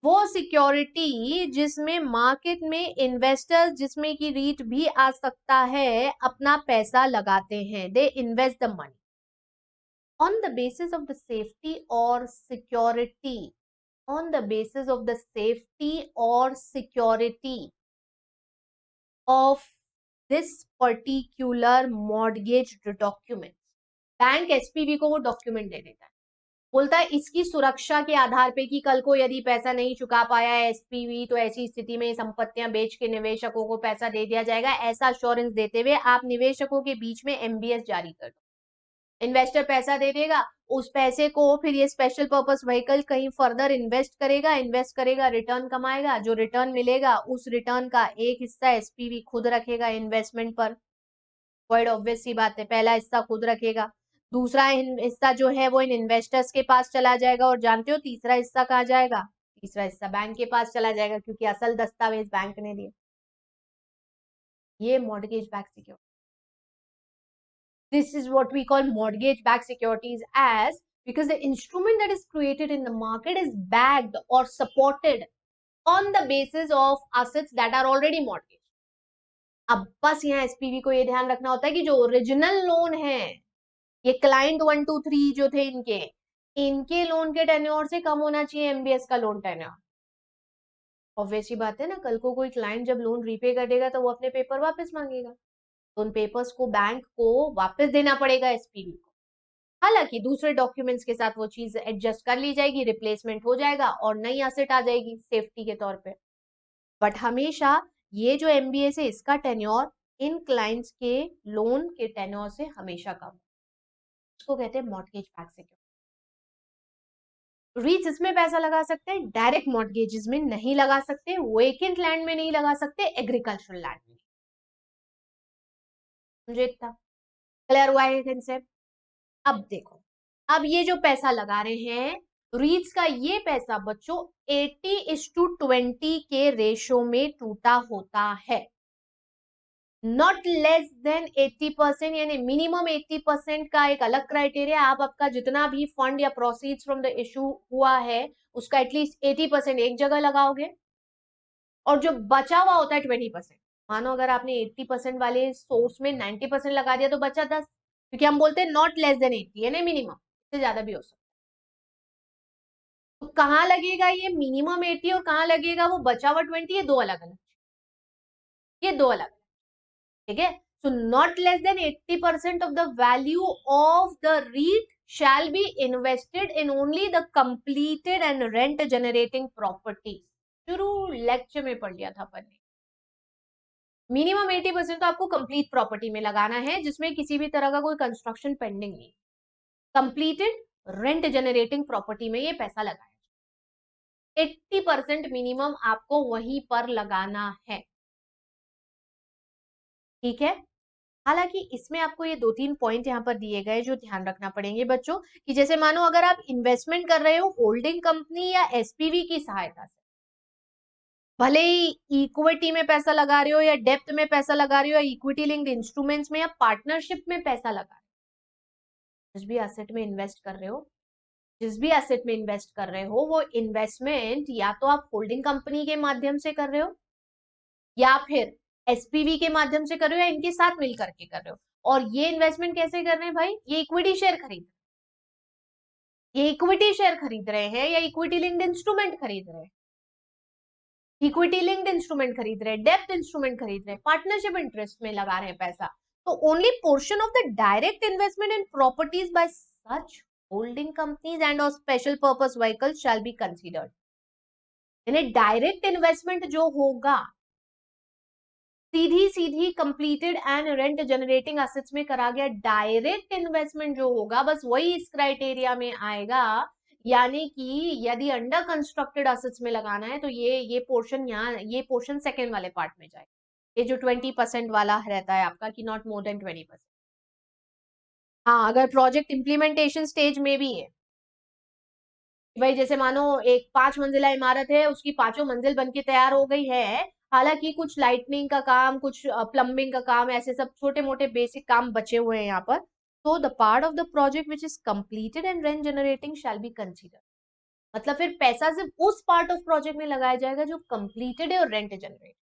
वो सिक्योरिटी जिसमें मार्केट में इन्वेस्टर्स, जिसमें कि रीट भी आ सकता है, अपना पैसा लगाते हैं, they invest the money on the basis of the safety or security, on the basis of the safety or security of this particular mortgage document। Bank SPV को वो डॉक्यूमेंट दे देता है, बोलता है इसकी सुरक्षा के आधार पे कि कल को यदि पैसा नहीं चुका पाया एसपीवी तो ऐसी स्थिति में संपत्तियां बेच के निवेशकों को पैसा दे दिया जाएगा। ऐसा अश्योरेंस देते हुए आप निवेशकों के बीच में एमबीएस जारी कर दो, इन्वेस्टर पैसा दे देगा, उस पैसे को फिर ये स्पेशल पर्पस व्हीकल कहीं फर्दर इन्वेस्ट करेगा, रिटर्न कमाएगा, जो रिटर्न मिलेगा उस रिटर्न का एक हिस्सा एसपीवी खुद रखेगा इन्वेस्टमेंट पर। क्वाइट ऑब्वियस सी बात है, पहला हिस्सा खुद रखेगा, दूसरा हिस्सा जो है वो इन इन्वेस्टर्स के पास चला जाएगा, और जानते हो तीसरा हिस्सा कहाँ जाएगा? तीसरा हिस्सा बैंक के पास चला जाएगा, क्योंकि असल दस्तावेज बैंक ने दिए। ये mortgage back security, this is what we call mortgage backed securities, as because the instrument that is created in the market is backed or supported on the basis of assets that are already mortgaged। अब बस यहाँ SPV को ये ध्यान रखना होता है कि जो ओरिजिनल लोन है, ये क्लाइंट 1 2 3 जो थे इनके लोन के टेन्योर से कम होना चाहिए एमबीएस का लोन टेन्योर। ऑब्वियस ही बात है ना, कल को कोई क्लाइंट जब लोन रीपे कर देगा तो वो अपने पेपर वापस मांगेगा, तो उन पेपर्स को बैंक को वापस देना पड़ेगा एसपीवी को। हालांकि दूसरे डॉक्यूमेंट्स के साथ वो चीज एडजस्ट कर ली जाएगी, रिप्लेसमेंट हो जाएगा और नई एसेट आ जाएगी सेफ्टी के तौर पे। बट हमेशा ये जो एमबीएस है इसका टेन्योर इन क्लाइंट्स के लोन के टेन्योर से हमेशा कम, उसको कहते हैं मॉर्गेज बैक्ड सिक्योरिटी। रीट्स इसमें पैसा लगा सकते हैं, डायरेक्ट मॉर्गेजेस में नहीं लगा सकते, वेकेंट लैंड में नहीं लगा सकते, एग्रीकल्चरल लैंड में। मुझे इतना क्लियर हुआ है कंसेप्ट? अब देखो, अब ये जो पैसा लगा रहे हैं रीट्स का, ये पैसा बच्चों 80:20 के रेशो में टूटा होता है, नॉट लेस देन 80%, यानी मिनिमम 80% का एक अलग क्राइटेरिया। आप आपका जितना भी फंड या प्रोसीड्स फ्रॉम द इशू हुआ है उसका एटलीस्ट 80% एक जगह लगाओगे, और जो बचा हुआ होता है 20%, मानो अगर आपने 80% वाले सोर्स में 90% लगा दिया तो बचा 10, क्योंकि हम बोलते हैं नॉट लेस देन 80 है ना, मिनिमम, इससे ज्यादा भी हो सकता है। तो कहाँ लगेगा ये मिनिमम 80 और कहाँ लगेगा वो बचा हुआ 20? ये दो अलग अलग, ये दो अलग, ठीक है। So not less than 80% of the value of the REIT shall be invested in only the completed and rent generating properties। शुरू लेक्चर में पढ़ लिया था अपन ने, मिनिमम 80% तो आपको कंप्लीट प्रॉपर्टी में लगाना है जिसमें किसी भी तरह का कोई कंस्ट्रक्शन पेंडिंग नहीं, कंप्लीटेड रेंट जनरेटिंग प्रॉपर्टी में ये पैसा लगाया, 80% मिनिमम आपको वहीं पर लगाना है, ठीक है। हालांकि इसमें आपको ये 2-3 पॉइंट यहाँ पर दिए गए जो ध्यान रखना पड़ेंगे बच्चों, कि जैसे मानो अगर आप इन्वेस्टमेंट कर रहे हो होल्डिंग कंपनी या एसपीवी की सहायता से, भले ही इक्विटी में पैसा लगा रहे हो या डेप्थ में पैसा लगा रहे हो या इक्विटी लिंक्ड इंस्ट्रूमेंट्स में या पार्टनरशिप में पैसा लगा रहे हो, जिस भी एसेट में इन्वेस्ट कर रहे हो, जिस भी एसेट में इन्वेस्ट कर रहे हो, वो इन्वेस्टमेंट या तो आप होल्डिंग कंपनी के माध्यम से कर रहे हो या फिर एसपीवी के माध्यम से कर रहे हो या इनके साथ मिल करके कर रहे हो। और ये इन्वेस्टमेंट कैसे कर रहे हैं भाई? ये इक्विटी शेयर खरीद, ये इक्विटी शेयर खरीद रहे हैं या इक्विटी लिंक्ड इंस्ट्रूमेंट खरीद रहे हैं, इक्विटी लिंक्ड इंस्ट्रूमेंट खरीद रहे हैं, डेप्थ इंस्ट्रूमेंट खरीद रहे हैं, पार्टनरशिप इंटरेस्ट में लगा रहे हैं पैसा, तो only portion of the direct investment in properties by such holding companies and और special purpose vehicles shall be considered. यानी डायरेक्ट इन्वेस्टमेंट जो होगा सीधी सीधी completed and rent generating assets में करा गया डायरेक्ट इन्वेस्टमेंट जो होगा, बस वही इस क्राइटेरिया में आएगा। यानी कि यदि अंडर कंस्ट्रक्टेड एसेट्स में लगाना है तो ये पोर्शन यहाँ, ये पोर्शन सेकेंड वाले पार्ट में जाए, ये जो 20% वाला रहता है आपका कि नॉट मोर देन 20%। हाँ, अगर प्रोजेक्ट इंप्लीमेंटेशन स्टेज में भी है भाई जैसे मानो एक 5 मंजिला इमारत है, उसकी 5 मंजिल बन के तैयार हो गई है, हालांकि कुछ लाइटनिंग का काम, कुछ प्लम्बिंग का काम, ऐसे सब छोटे मोटे बेसिक काम बचे हुए हैं यहाँ पर। तो the part of the project which is completed and rent generating shall be consider. मतलब फिर पैसा सिर्फ उस पार्ट ऑफ प्रोजेक्ट में लगाया जाएगा जो कंप्लीटेड है और रेंट जनरेट।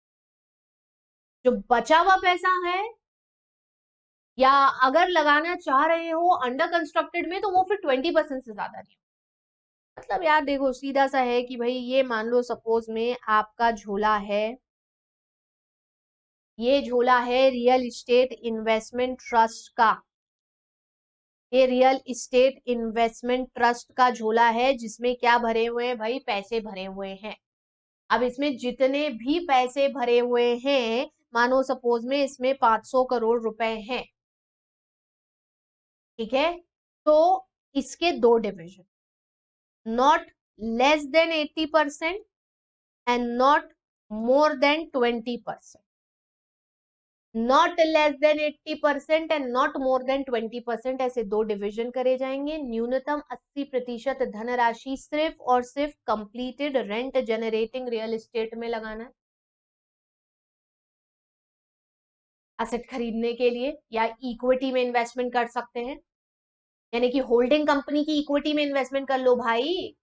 जो बचा हुआ पैसा है, या अगर लगाना चाह रहे हो अंडर कंस्ट्रक्टेड में, तो वो फिर 20% से ज्यादा नहीं। मतलब यार देखो सीधा सा है कि भाई ये मान लो सपोज में आपका झोला है, ये झोला है रियल इस्टेट इन्वेस्टमेंट ट्रस्ट का, ये रियल इस्टेट इन्वेस्टमेंट ट्रस्ट का झोला है, जिसमें क्या भरे हुए हैं भाई, पैसे भरे हुए हैं। अब इसमें जितने भी पैसे भरे हुए हैं, मानो सपोज में इसमें 500 करोड़ रुपए हैं, ठीक है, तो इसके दो division, not less than 80% and not more than 20%। Not less than 80% and not more than 20%, ऐसे दो डिवीजन करे जाएंगे। न्यूनतम 80% धनराशि सिर्फ और सिर्फ completed rent generating real estate में लगाना है, एसेट खरीदने के लिए, या इक्विटी में इन्वेस्टमेंट कर सकते हैं, यानी कि होल्डिंग कंपनी की इक्विटी में इन्वेस्टमेंट कर लो भाई,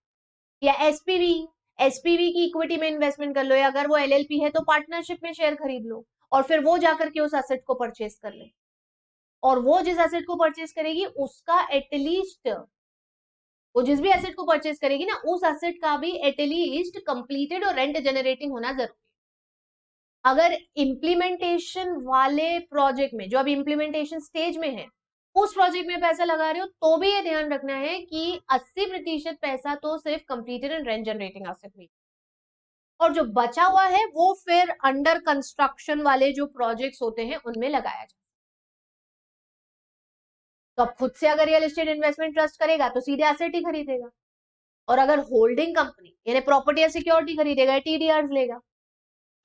या एसपीवी, एसपीवी की इक्विटी में इन्वेस्टमेंट कर लो, या अगर वो एलएलपी है तो पार्टनरशिप में शेयर खरीद लो, और फिर वो जाकर के उस एसेट को परचेस कर ले। और वो जिस एसेट को परचेस करेगी उसका एटलीस्ट, वो जिस भी एसेट को परचेस करेगी ना, उस एसेट का भी एटलीस्ट कंप्लीटेड और रेंट जनरेटिंग होना जरूरी। अगर इम्प्लीमेंटेशन वाले प्रोजेक्ट में, जो अभी इम्प्लीमेंटेशन स्टेज में है, उस प्रोजेक्ट में पैसा लगा रहे हो, तो भी ये ध्यान रखना है कि 80% पैसा तो सिर्फ completed and rent generating asset में, और जो बचा हुआ है वो फिर अंडर कंस्ट्रक्शन वाले जो प्रोजेक्ट्स होते हैं उनमें लगाया जाए। तो अब खुद से अगर रियल एस्टेट इन्वेस्टमेंट ट्रस्ट करेगा तो सीधे एसेट ही खरीदेगा, और अगर होल्डिंग कंपनी यानी प्रॉपर्टी या सिक्योरिटी खरीदेगा, टीडीआर लेगा।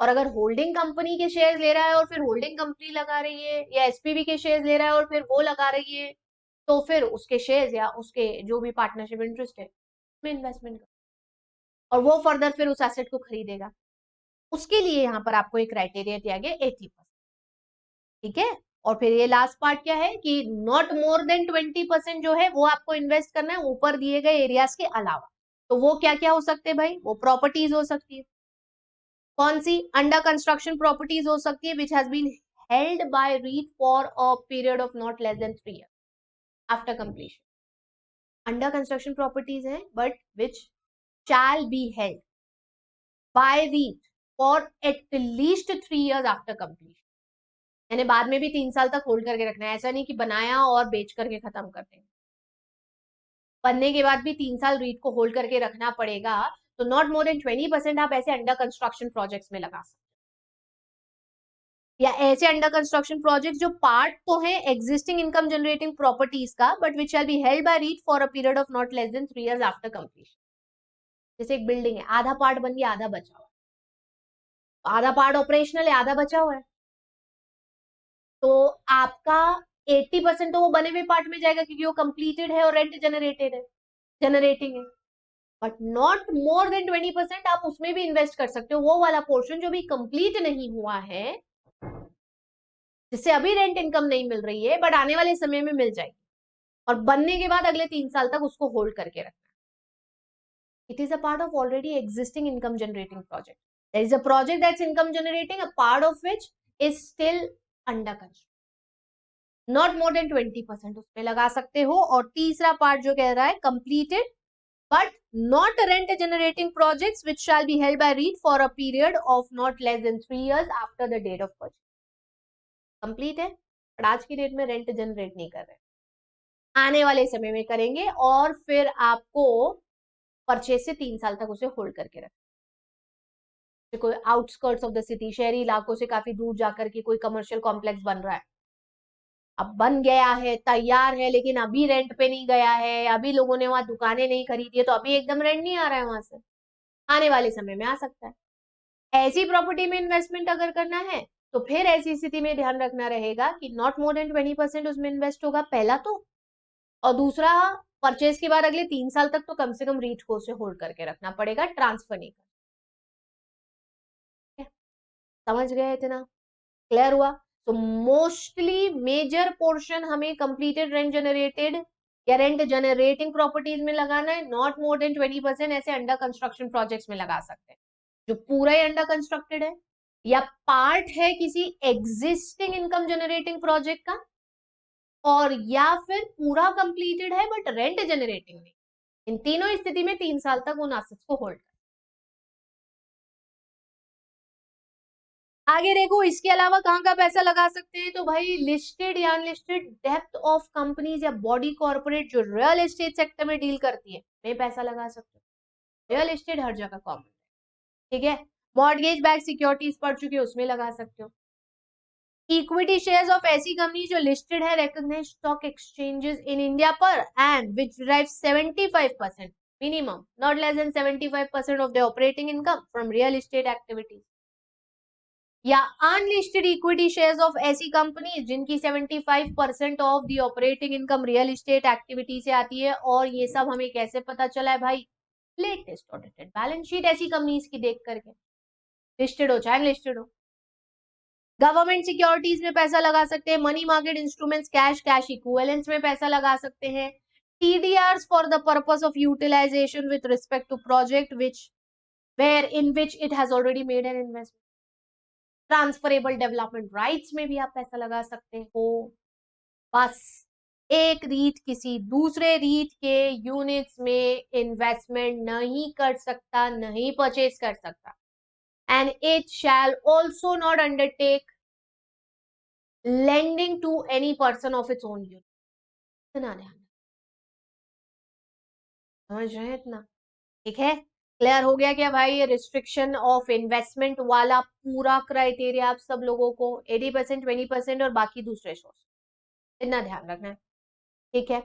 और अगर होल्डिंग कंपनी के शेयर ले रहा है और फिर होल्डिंग कंपनी लगा रही है, या एसपीवी के शेयर ले रहा है और फिर वो लगा रही है, तो फिर उसके शेयर या उसके जो भी पार्टनरशिप इंटरेस्ट है में इन्वेस्टमेंट कर, और वो फर्दर फिर उस एसेट को खरीदेगा। उसके लिए यहाँ पर आपको एक क्राइटेरिया दिया गया 80%, ठीक है। और फिर ये लास्ट पार्ट क्या है कि नॉट मोर देन 20% जो है वो आपको इन्वेस्ट करना है ऊपर दिए गए एरियाज के अलावा। तो वो क्या क्या हो सकते हैं भाई, वो प्रॉपर्टीज हो सकती है, कौन सी, अंडर कंस्ट्रक्शन प्रॉपर्टीज हो सकती है which has been held by REIT for a period of not less than 3 year after completion. Under construction properties है but which shall be held by REIT for at least 3 years after completion, यानी बाद में भी 3 साल तक hold करके रखना है। ऐसा नहीं कि बनाया और बेच करके खत्म कर देंगे, बनने के बाद भी 3 साल रीट को होल्ड करके रखना पड़ेगा। तो नॉट मोर देन 20% आप ऐसे अंडर कंस्ट्रक्शन प्रोजेक्ट्स में लगा सकते, या ऐसे अंडर कंस्ट्रक्शन प्रोजेक्ट जो पार्ट तो है एग्जिस्टिंग इनकम जनरेटिंग प्रॉपर्टीज का, but which shall be held by REIT for a period of not less than 3 years after completion. जैसे एक बिल्डिंग है, आधा पार्ट बन गया, आधा बचा हुआ, आधा पार्ट ऑपरेशनल है, आधा बचा हुआ है, तो आपका 80% तो वो बने हुए पार्ट में जाएगा क्योंकि वो कंप्लीटेड है और रेंट जनरेटेड है, जनरेटिंग है। बट नॉट मोर देन 20% आप उसमें भी इन्वेस्ट कर सकते हो, वो वाला पोर्शन जो भी कंप्लीट नहीं हुआ है, जिससे अभी रेंट इनकम नहीं मिल रही है बट आने वाले समय में मिल जाएगी, और बनने के बाद अगले 3 साल तक उसको होल्ड करके रखना। It is a part of already existing income generating project. There is a project that's income generating, a part of which is still under construction, not more than 20% उसमें लगा सकते हो। और तीसरा पार्ट जो कह रहा है completed but not rent generating projects which shall be held by REIT for a period of not less than 3 years after the date of purchase। Complete है पर आज की डेट में रेंट जनरेट नहीं कर रहे, आने वाले समय में करेंगे, और फिर आपको परचेज से 3 साल तक उसे होल्ड करके रखें। कोई आउटस्कर्ट्स ऑफ द सिटी, शहरी इलाकों से काफी दूर जाकर के कोई कमर्शियल कॉम्प्लेक्स बन रहा है, अब बन गया है, तैयार है, लेकिन अभी रेंट पे नहीं गया है, अभी लोगों ने वहां दुकानें नहीं खरीदी है, तो अभी एकदम रेंट नहीं आ रहा है वहां से, आने वाले समय में आ सकता है। ऐसी प्रॉपर्टी में इन्वेस्टमेंट अगर करना है तो फिर ऐसी स्थिति में ध्यान रखना रहेगा कि नॉट मोर देन 20% उसमें इन्वेस्ट होगा, पहला तो, और दूसरा परचेज के बाद अगले 3 साल तक तो कम से कम रीट को उसे होल्ड करके रखना पड़ेगा, ट्रांसफर नहीं कर। समझ गए इतना? क्लियर हुआ? तो मोस्टली मेजर पोर्शन हमें कंप्लीटेड रेंट जनरेटेड या रेंट जनरेटिंग प्रॉपर्टीज में लगाना है, नॉट मोर देन 20%। ऐसे अंडर कंस्ट्रक्शन प्रोजेक्ट्स में लगा सकते हैं जो पूरा ही अंडर कंस्ट्रक्टेड है या पार्ट है किसी एग्जिस्टिंग इनकम जनरेटिंग प्रोजेक्ट का, और या फिर पूरा कंप्लीटेड है बट रेंट जनरेटिंग नहीं। इन तीनों स्थिति में 3 साल तक उन एसेट्स को होल्ड। आगे देखो इसके अलावा कहाँ का पैसा लगा सकते हैं, तो भाई लिस्टेड या अनलिस्टेड डेप्थ ऑफ कंपनीज या बॉडी कॉर्पोरेट जो रियल एस्टेट सेक्टर में डील करती है में पैसा लगा सकते हो। रियल एस्टेट हर जगह कॉमन है, ठीक है। मॉर्गेज बैक सिक्योरिटीज पढ़ चुके हो, उसमें लगा सकते हो। इक्विटी शेयर्स ऑफ ऐसी कंपनी जो लिस्टेड है recognised stock exchanges in India पर and which drive 75% minimum not less than 75% of the operating income from real estate activities, या अनलिस्टेड इक्विटी शेयर्स ऑफ ऐसी कंपनी जिनकी 75% of the operating income real estate activity से आती है। और ये सब हमें कैसे पता चला है भाई? लेटेस्ट ऑडिटेड बैलेंस शीट ऐसी कंपनीज की देख करके, लिस्टेड हो चाहे अनलिस्टेड हो। गवर्नमेंट सिक्योरिटीज में पैसा लगा सकते हैं, money market instruments, cash, cash equivalents में पैसा लगा सकते हैं, TDRs for the purpose of utilization with respect to project which wherein which it has already made an investment. Transferable development rights में भी आप पैसा लगा सकते हो। बस एक रीट किसी दूसरे रीट के यूनिट्स में इन्वेस्टमेंट नहीं कर सकता, नहीं परचेज कर सकता, and it shall also not undertake lending to any person of its own unit. इतना ध्यान समझ रहे हैं इतना? ठीक है, क्लियर हो गया क्या भाई? ये रिस्ट्रिक्शन ऑफ इन्वेस्टमेंट वाला पूरा क्राइटेरिया आप सब लोगों को 80%, 20% और बाकी दूसरे सोर्स, इतना ध्यान रखना है, ठीक है।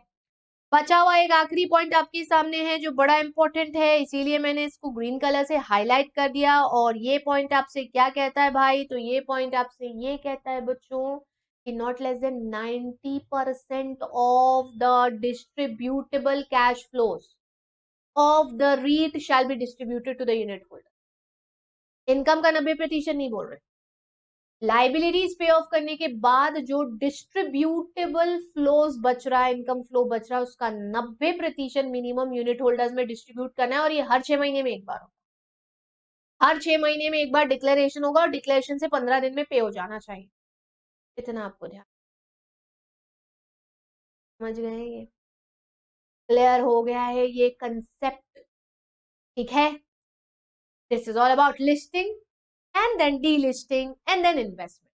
बचा हुआ एक आखिरी पॉइंट आपके सामने है जो बड़ा इंपॉर्टेंट है, इसीलिए मैंने इसको ग्रीन कलर से हाईलाइट कर दिया। और ये पॉइंट आपसे क्या कहता है भाई? तो ये पॉइंट आपसे ये कहता है बच्चों कि not less than 90% of the distributable cash flows of the REIT shall be distributed to the unit holder. Income का 90% नहीं बोल रहे, लाइबिलिटीज पे ऑफ करने के बाद जो डिस्ट्रीब्यूटेबल फ्लोज बच रहा है, इनकम फ्लो बच रहा है, उसका 90% मिनिमम यूनिट होल्डर्स में डिस्ट्रीब्यूट करना है। और ये हर 6 महीने में एक बार होगा, हर 6 महीने में एक बार डिक्लेरेशन होगा और डिक्लेरेशन से 15 दिन में पे हो जाना चाहिए। इतना आपको ध्यान, समझ गए? ये क्लियर हो गया है ये कंसेप्ट, ठीक है। This is all about listing and then delisting and then investment.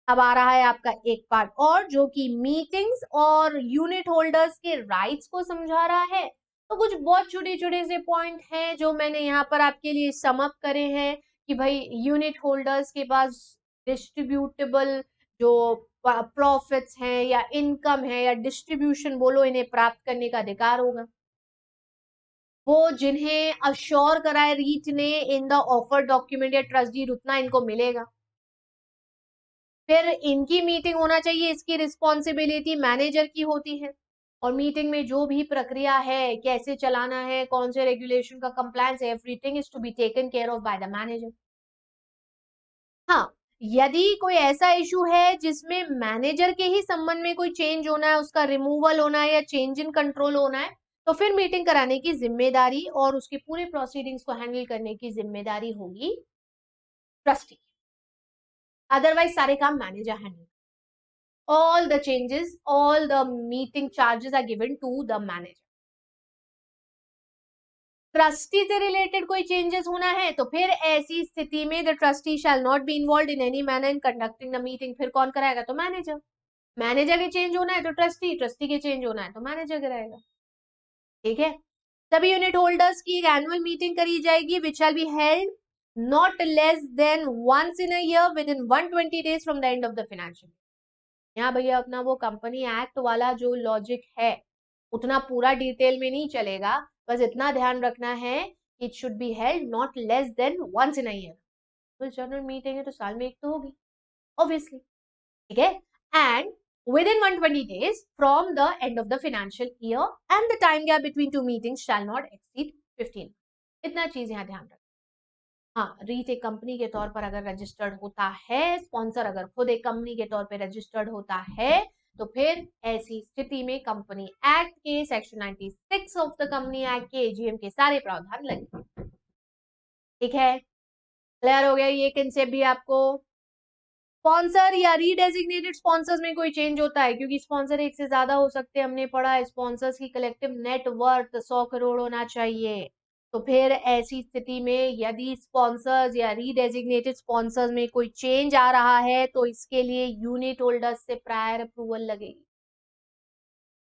अब आ रहा है आपका एक पार्ट और जो कि मीटिंग्स और यूनिट होल्डर्स के राइट्स को समझा रहा है। तो कुछ बहुत छोटे छोटे से पॉइंट हैं जो मैंने यहाँ पर आपके लिए सम अप करे हैं कि भाई यूनिट होल्डर्स के पास डिस्ट्रीब्यूटेबल जो प्रॉफिट्स हैं या इनकम है या डिस्ट्रीब्यूशन बोलो, इन्हें प्राप्त करने का अधिकार होगा। वो जिन्हें अश्योर कराए रीट ने इन द ऑफर डॉक्यूमेंट या ट्रस्ट डीड, उतना इनको मिलेगा। फिर इनकी मीटिंग होना चाहिए, इसकी रिस्पॉन्सिबिलिटी मैनेजर की होती है। और मीटिंग में जो भी प्रक्रिया है, कैसे चलाना है, कौन से रेगुलेशन का कंप्लायंस है, everything is to be taken care of by the manager. हाँ, यदि कोई ऐसा इशू है जिसमें मैनेजर के ही संबंध में कोई चेंज होना है, उसका रिमूवल होना है या चेंज इन कंट्रोल होना है, तो फिर मीटिंग कराने की जिम्मेदारी और उसके पूरे प्रोसीडिंग्स को हैंडल करने की जिम्मेदारी होगी ट्रस्टी। अदरवाइज सारे काम manager handle. all the changes, all the meeting charges are given to the manager. Trustee से रिलेटेड कोई चेंजेस होना है तो फिर ऐसी स्थिति में the trustee shall not be involve in any manner in conducting the meeting. फिर कौन कराएगा? तो मैनेजर। मैनेजर के चेंज होना है तो ट्रस्टी, ट्रस्टी के चेंज होना है तो मैनेजर कराएगा, ठीक है। सभी यूनिट होल्डर्स की एक एनुअल मीटिंग करी जाएगी which shall be held not less than once in a year within 120 days from the end of the financial. यहाँ भैया अपना वो कंपनी एक्ट वाला जो लॉजिक है उतना पूरा डिटेल में नहीं चलेगा, बस इतना ध्यान रखना है it should be held not less than once in a year. तो जनरल मीटिंग है तो साल में एक तो होगी ऑब्वियसली, ठीक है। And within 120 days from the end of the financial year and the time gap between two meetings shall not exceed 15. इतना चीज यहाँ ध्यान रखें. हाँ, रीट एक कंपनी के तौर पर अगर रजिस्टर्ड होता है, स्पॉन्सर अगर खुद एक कंपनी के तौर पर रजिस्टर्ड होता है, तो फिर ऐसी स्थिति में कंपनी एक्ट के section 96 of the company act के एजीएम के सारे प्रावधान लगे. ठीक है, क्लियर हो गया ये कंसेप्ट भी आपको. स्पॉन्सर या रीडेजिग्नेटेड स्पॉन्सर्स में कोई चेंज होता है, क्योंकि स्पॉन्सर एक से ज्यादा हो सकते हैं. हमने पढ़ा है स्पॉन्सर्स की कलेक्टिव नेट वर्थ 100 करोड़ होना चाहिए. तो फिर ऐसी स्थिति में यदि स्पॉन्सर्स या रीडेजिग्नेटेड स्पॉन्सर्स में कोई चेंज आ रहा है, तो इसके लिए यूनिट होल्डर्स से प्रायर अप्रूवल लगेगी.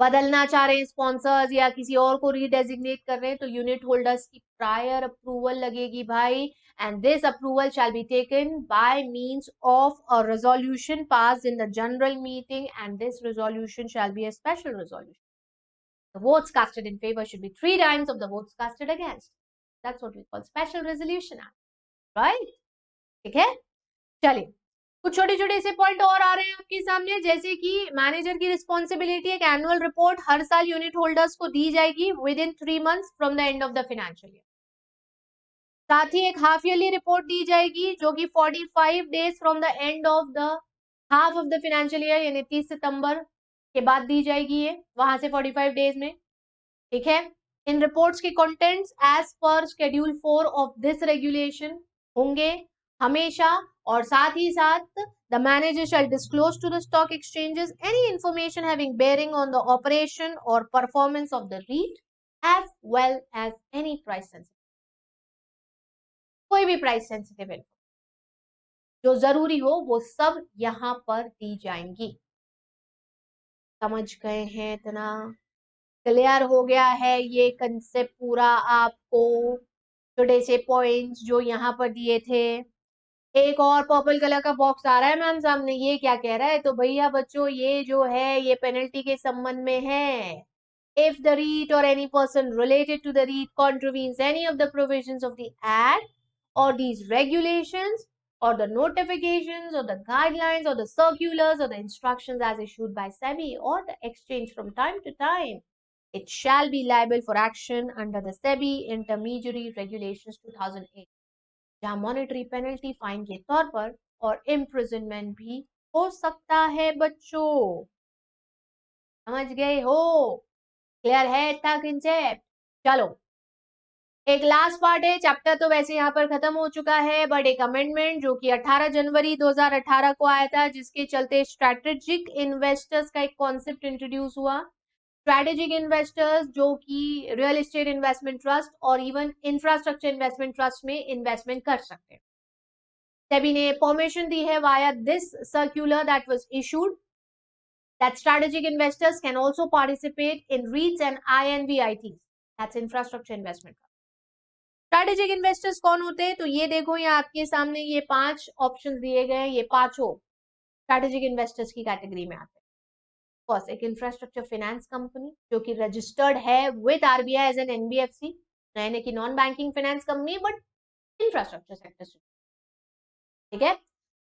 बदलना चाह रहे हैं स्पॉन्सर्स या किसी और को रीडेजिग्नेट कर रहे हैं, तो यूनिट होल्डर्स की प्रायर अप्रूवल लगेगी भाई. And this approval shall be taken by means of a resolution passed in the general meeting, and this resolution shall be a special resolution. The votes casted in favor should be 3 times of the votes casted against. That's what we call special resolution act, right? ठीक है, चलिए कुछ छोटे छोटे से point और आ रहे हैं आपके सामने, जैसे कि मैनेजर की रिस्पॉन्सिबिलिटी, एक एनुअल रिपोर्ट हर साल यूनिट होल्डर्स को दी जाएगी with in 3 months from the end of the financial year. साथ ही एक हाफ ईयरली रिपोर्ट दी जाएगी जो कि 45 days from the end of the half of the financial year, यानी 30 सितंबर के बाद दी जाएगी ये, वहां से 45 डेज में. ठीक है, इन रिपोर्ट्स के contents as per schedule 4 of this regulation होंगे हमेशा. और साथ ही साथ the manager shall disclose to the stock exchanges any information having bearing on the operation और performance of the REIT as well as any price sensitive, कोई भी price sensitive information जो जरूरी हो वो सब यहां पर दी जाएंगी. समझ गए हैं? इतना क्लियर हो गया है ये कंसेप्ट पूरा आपको? छोटे से पॉइंट्स जो यहाँ पर दिए थे. एक और पर्पल कलर का बॉक्स आ रहा है मैम सामने, ये क्या कह रहा है? तो भैया बच्चों ये जो है ये पेनल्टी के संबंध में है. If the REIT or any person related to the REIT contravenes any of the provisions of the Act or these regulations or the notifications or the guidelines or the circulars or the instructions as issued by SEBI or the exchange from time to time, it shall be liable for action under the SEBI Intermediary Regulations 2008, जहां monetary penalty fine के तौर पर और imprisonment भी हो सकता है. बच्चों समझ गए हो? क्लियर है इतना कंसेप्ट? चलो एक लास्ट पार्ट है, चैप्टर तो वैसे यहाँ पर खत्म हो चुका है, बट एक अमेंडमेंट जो कि 18 जनवरी 2018 को आया था, जिसके चलते स्ट्रैटेजिक इन्वेस्टर्स का एक कॉन्सेप्ट इंट्रोड्यूस हुआ. स्ट्रैटेजिक इन्वेस्टर्स जो कि रियल एस्टेट इन्वेस्टमेंट ट्रस्ट और इवन इंफ्रास्ट्रक्चर इन्वेस्टमेंट ट्रस्ट में इन्वेस्टमेंट कर सकते हैं. सेबी ने परमिशन दी है via this circular that was issued that strategic investors can also participate in REITs and INVITs, that's infrastructure investment. Strategic investors कौन होते हैं? तो ये देखो यहाँ आपके सामने ये 5 ऑप्शन दिए गए हैं, ये पांचों स्ट्रैटेजिक इन्वेस्टर्स की कैटेगरी में आते हैं. फर्स्ट, एक इंफ्रास्ट्रक्चर फाइनेंस कंपनी जो कि रजिस्टर्ड है with RBI as an NBFC, यानी कि non banking finance company but infrastructure sector से. ठीक है,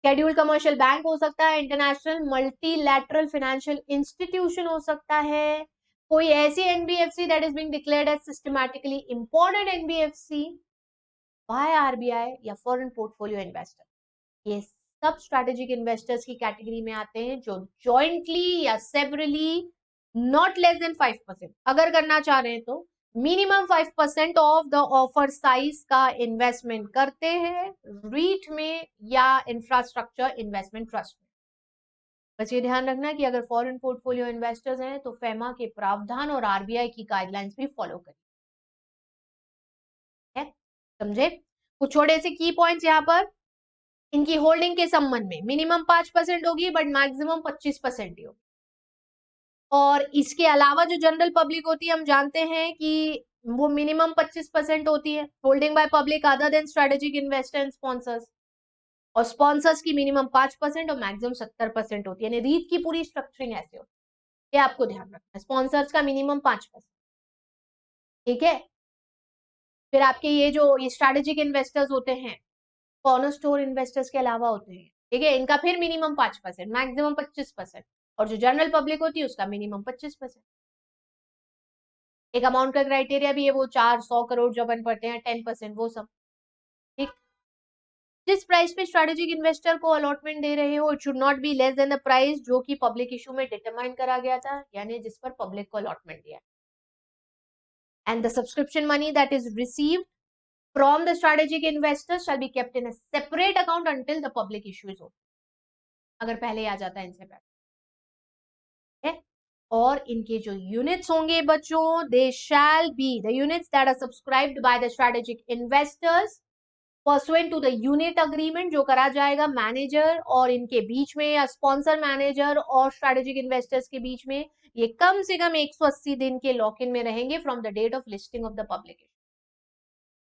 शेड्यूल कमर्शियल बैंक हो सकता है, इंटरनेशनल मल्टीलैटरल फाइनेंशियल इंस्टीट्यूशन हो सकता है, कोई ऐसी NBFC that is being declared as systematically important NBFC by RBI या फॉरेन पोर्टफोलियो इन्वेस्टर. ये सब स्ट्रैटेजिक इन्वेस्टर्स की कैटेगरी में आते हैं जो जॉइंटली या सेवरली नॉट लेस देन 5%, अगर करना चाह रहे हैं तो minimum 5% of the offer size का इन्वेस्टमेंट करते हैं रीट में या इंफ्रास्ट्रक्चर इन्वेस्टमेंट ट्रस्ट में. बस ये ध्यान रखना कि अगर फॉरेन पोर्टफोलियो इन्वेस्टर्स हैं तो फेमा के प्रावधान और आरबीआई की गाइडलाइंस भी फॉलो करें. समझे? कुछ छोटे से की पॉइंट्स यहाँ पर. इनकी होल्डिंग के संबंध में मिनिमम 5% होगी बट मैक्सिमम 25% ही होगी. और इसके अलावा जो जनरल पब्लिक होती है हम जानते हैं कि वो मिनिमम 25% होती है holding by public other than strategic investor and sponsors, और स्पॉन्सर्स की मिनिमम 5% और मैक्सिमम 70% होती है. यानी रीट की पूरी स्ट्रक्चरिंग ऐसे होती है, ये आपको ध्यान रखना है. स्पॉन्सर्स का मिनिमम 5%. ठीक है, फिर आपके ये स्ट्रेटेजिक इन्वेस्टर्स होते हैं कॉर्नर स्टोर इन्वेस्टर्स के अलावा होते हैं. ठीक है, इनका फिर मिनिमम 5%, मैक्सिमम 25%. और जो जनरल पब्लिक होती है उसका मिनिमम 25%। एक अमाउंट का क्राइटेरिया भी है, वो 400 करोड़ जो अपन पढ़ते हैं 10%, वो सब ठीक। जिस प्राइस पे स्ट्रेटेजिक इन्वेस्टर को अलॉटमेंट दे रहे हो, it should not be less than the price जो कि पब्लिक इशू में डिटरमाइन करा गया था, यानी जिस पर पब्लिक को अलॉटमेंट दिया। And the subscription money that is received from the strategic investors shall be kept in a separate account until the public issue is over. अगर पहले आ जाता है इनसे पहले, और इनके जो यूनिट्स होंगे बच्चों, they shall be the units that are subscribed by the strategic investors pursuant to the unit agreement जो करा जाएगा मैनेजर और इनके बीच में, या स्पॉन्सर मैनेजर और स्ट्रेटेजिक इन्वेस्टर्स के बीच में। ये कम से कम 180 दिन के लॉक इन में रहेंगे from the date of listing of the public.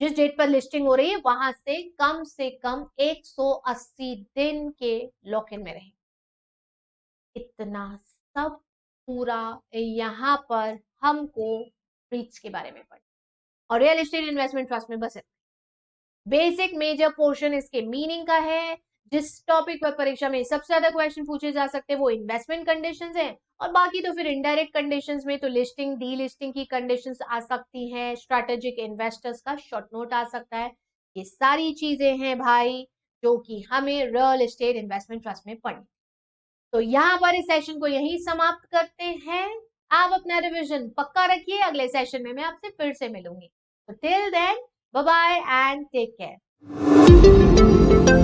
जिस डेट पर लिस्टिंग हो रही है वहां से कम 180 दिन के लॉक इन में रहेंगे। इतना सब पूरा यहाँ पर हमको REITs के बारे में पढ़, और रियल एस्टेट इन्वेस्टमेंट ट्रस्ट में बस बेसिक मेजर पोर्शन इसके मीनिंग का है। जिस टॉपिक पर परीक्षा में सबसे ज्यादा क्वेश्चन पूछे जा सकते हैं वो इन्वेस्टमेंट कंडीशंस है, और बाकी तो फिर इनडायरेक्ट कंडीशंस में तो लिस्टिंग डी लिस्टिंग की कंडीशंस आ सकती हैं, स्ट्रेटेजिक इन्वेस्टर्स का शॉर्ट नोट आ सकता है। ये सारी चीजें हैं भाई जो कि हमें रियल एस्टेट इन्वेस्टमेंट ट्रस्ट में पढ़नी। तो यहाँ पर इस सेशन को यही समाप्त करते हैं। आप अपना रिविजन पक्का रखिए, अगले सेशन में मैं आपसे फिर से मिलूंगी। तो till then bye bye and take care.